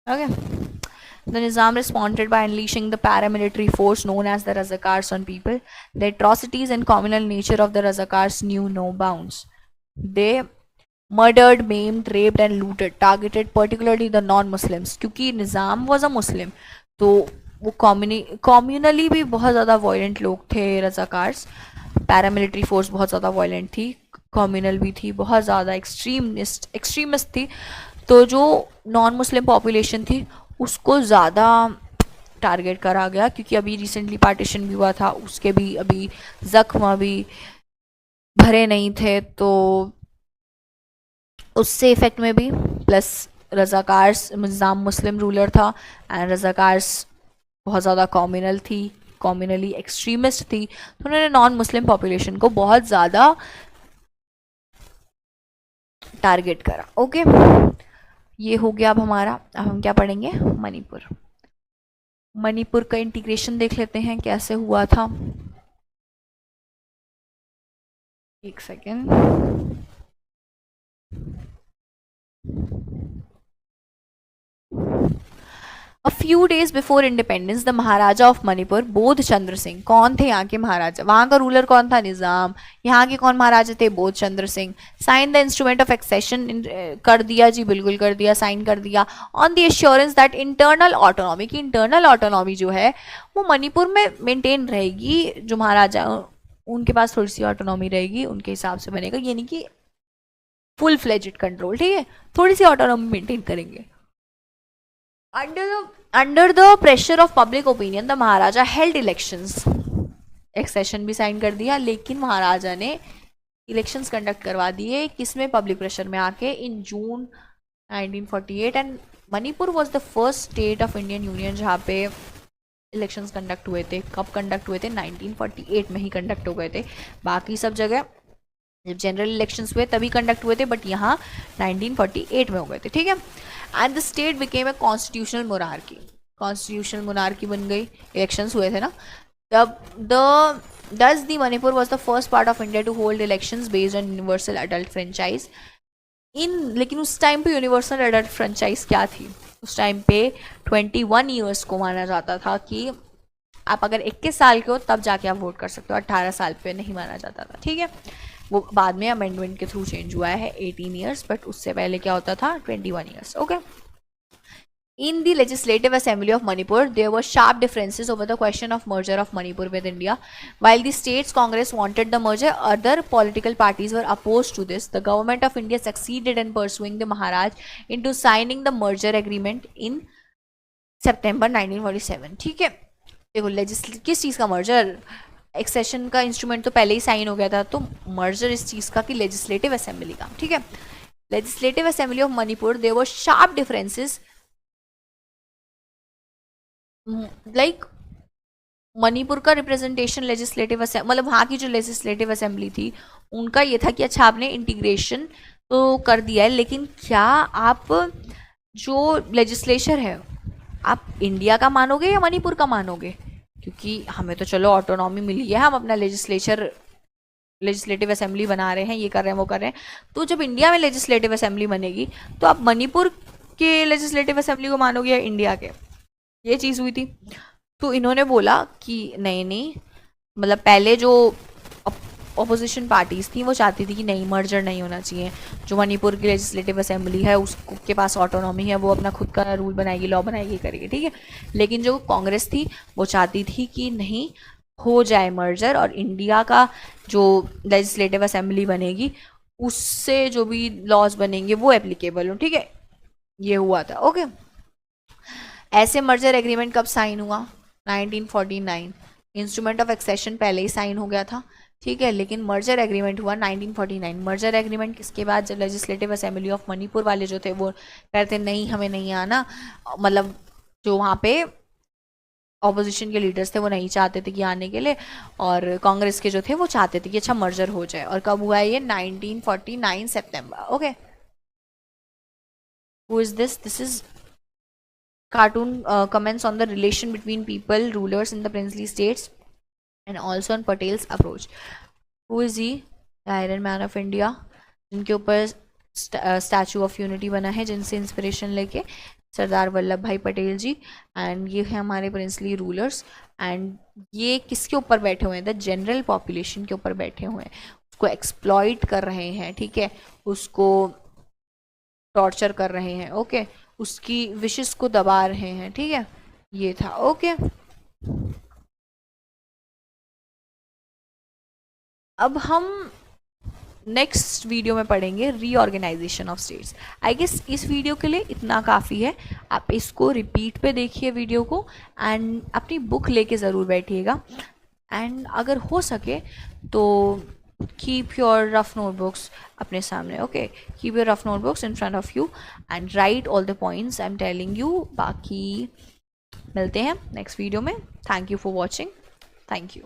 Okay. The Nizam responded by unleashing the paramilitary force known as the Razakars on people. The atrocities and communal nature of the Razakars knew no bounds. They murdered, maimed, raped and looted, targeted particularly the non-Muslims. क्योंकि Nizam was a Muslim, तो वो communally भी बहुत ज़्यादा violent लोग थे रजाकार्स. Paramilitary force बहुत ज़्यादा वायलेंट थी, कम्युनल भी थी, बहुत ज़्यादा एक्सट्रीमिस्ट थी. तो जो नॉन मुस्लिम पॉपुलेशन थी उसको ज़्यादा टारगेट करा गया, क्योंकि अभी रिसेंटली पार्टीशन भी हुआ था, उसके भी अभी जख्म अभी भरे नहीं थे, तो उससे इफेक्ट में भी। प्लस रजाकार्स, निज़ाम मुस्लिम रूलर था एंड रजाकार्स बहुत ज़्यादा कॉम्युनली एक्सट्रीमिस्ट थी, तो उन्होंने नॉन मुस्लिम पॉपुलेशन को बहुत ज़्यादा टारगेट करा। ओके, ये हो गया अब हमारा। अब हम क्या पढ़ेंगे? मणिपुर। मणिपुर का इंटीग्रेशन देख लेते हैं कैसे हुआ था। एक second. A few days before independence, the Maharaja of Manipur, बोध चंद्र सिंह, कौन थे यहाँ के महाराजा? वहां का रूलर कौन था? निजाम। यहाँ के कौन महाराजा थे? Bodh Chandra Singh. Sign the instrument of accession, कर दिया जी, बिल्कुल कर दिया, साइन कर दिया। On the assurance that internal autonomy, की इंटरनल ऑटोनॉमी जो है वो मणिपुर में मेंटेन रहेगी। जो महाराजा उनके पास थोड़ी सी ऑटोनॉमी रहेगी, उनके हिसाब से बनेगा, ये नहीं कि फुल फ्लेजेड कंट्रोल, ठीक है, थोड़ी सी ऑटोनॉमी मेंटेन करेंगे। Under the pressure of public opinion the maharaja held elections, accession भी साइन कर दिया, लेकिन महाराजा ने इलेक्शंस कंडक्ट करवा दिए, किसमें? पब्लिक प्रेशर में आके, इन जून 1948। And Manipur was the first state of Indian union जहाँ पे इलेक्शंस कंडक्ट हुए थे। कब कंडक्ट हुए थे? 1948 में ही कंडक्ट हो गए थे। बाकी सब जगह जब जनरल इलेक्शंस हुए तभी कंडक्ट हुए थे, बट यहाँ 1948 में हो गए थे, ठीक है। And the state became a constitutional monarchy, constitutional monarchy बन गई, इलेक्शंस हुए थे ना तब। Thus the Manipur was the first part of India to hold elections based on universal adult franchise लेकिन उस टाइम पे यूनिवर्सल एडल्ट फ्रेंचाइज क्या थी? उस टाइम पे 21 ईयर्स को माना जाता था कि आप अगर 21 साल के हो तब जाके आप वोट कर सकते हो, 18 साल पे नहीं माना जाता था, ठीक है। वो बाद में अमेंडमेंट के थ्रू चेंज हुआ है 18 ईयर्स, बट उससे पहले क्या होता था? 21 years, okay. In the Legislative Assembly of Manipur, there were sharp differences over the question of merger of Manipur with India. While the state's Congress wanted the merger, other political parties were opposed to this. The government of India succeeded in pursuing the Maharaj into signing the merger agreement in September 1947. ठीक है, देखो किस चीज़ का merger? Accession का instrument तो पहले ही sign हो गया था, तो मर्जर इस चीज़ का कि लेजिस्लेटिव असेंबली का, ठीक है। Legislative assembly of Manipur, there were sharp differences, like Manipur का रिप्रेजेंटेशन लेजिस्लेटिव मतलब वहाँ की जो लेजिस्लेटिव असेंबली थी उनका ये था कि अच्छा आपने इंटीग्रेशन तो कर दिया है, लेकिन क्या आप जो लेजिस्लेचर है आप इंडिया का मानोगे या मणिपुर का मानोगे? क्योंकि हमें तो चलो ऑटोनॉमी मिली है, हम अपना लेजिस्लेटिव असेंबली बना रहे हैं, ये कर रहे हैं, वो कर रहे हैं, तो जब इंडिया में लेजिस्लेटिव असेंबली बनेगी तो आप मणिपुर के लेजिस्लेटिव असेंबली को मानोगे या इंडिया के? ये चीज़ हुई थी। तो इन्होंने बोला कि नहीं, मतलब पहले जो ऑपोजिशन पार्टीज थी वो चाहती थी कि नहीं, मर्जर नहीं होना चाहिए, जो मणिपुर की लेजिस्लेटिव असेंबली है उसके पास ऑटोनॉमी है, वो अपना खुद का रूल बनाएगी, लॉ बनाएगी, करेगी, ठीक है। लेकिन जो कांग्रेस थी वो चाहती थी कि नहीं, हो जाए मर्जर और इंडिया का जो लेजिस्लेटिव असेंबली बनेगी उससे जो भी लॉज बनेंगे वो एप्लीकेबल हो, ठीक है। ये हुआ था, ओके। ऐसे मर्जर एग्रीमेंट कब साइन हुआ? 1949। इंस्ट्रूमेंट ऑफ एक्सेशन पहले ही साइन हो गया था, ठीक है, लेकिन मर्जर एग्रीमेंट हुआ 1949। मर्जर एग्रीमेंट किसके बाद? जब लेजिस्लेटिव असेंबली ऑफ मणिपुर वाले जो थे वो कहते नहीं, हमें नहीं आना, मतलब जो वहाँ पे ऑपोजिशन के लीडर्स थे वो नहीं चाहते थे कि आने के लिए, और कांग्रेस के जो थे वो चाहते थे कि अच्छा मर्जर हो जाए। और कब हुआ है ये? 1949 सितंबर, okay. Who is this? This is cartoon comments on the relation between people, rulers in the princely states, and also on Patel's approach. Who is he? The Iron Man of India, जिनके ऊपर statue of unity बना है, जिनसे inspiration लेके सरदार वल्लभ भाई पटेल जी। And ये है हमारे प्रिंसली रूलर्स, एंड ये किसके ऊपर बैठे हुए हैं? द जनरल पॉपुलेशन के ऊपर बैठे हुए हैं, उसको एक्सप्लॉइट कर रहे हैं, ठीक है, उसको टॉर्चर कर रहे हैं, ओके, उसकी विशेस को दबा रहे हैं, ठीक है, ये था, ओके। अब हम नेक्स्ट वीडियो में पढ़ेंगे reorganization of states. I guess इस वीडियो के लिए इतना काफ़ी है। आप इसको रिपीट पे देखिए वीडियो को, एंड अपनी बुक लेके ज़रूर बैठिएगा। एंड अगर हो सके तो कीप योर रफ नोटबुक्स अपने सामने, okay, keep your rough notebooks in front of you and right all the points I am telling you. बाकी मिलते हैं नेक्स्ट वीडियो में। Thank you for watching. Thank you.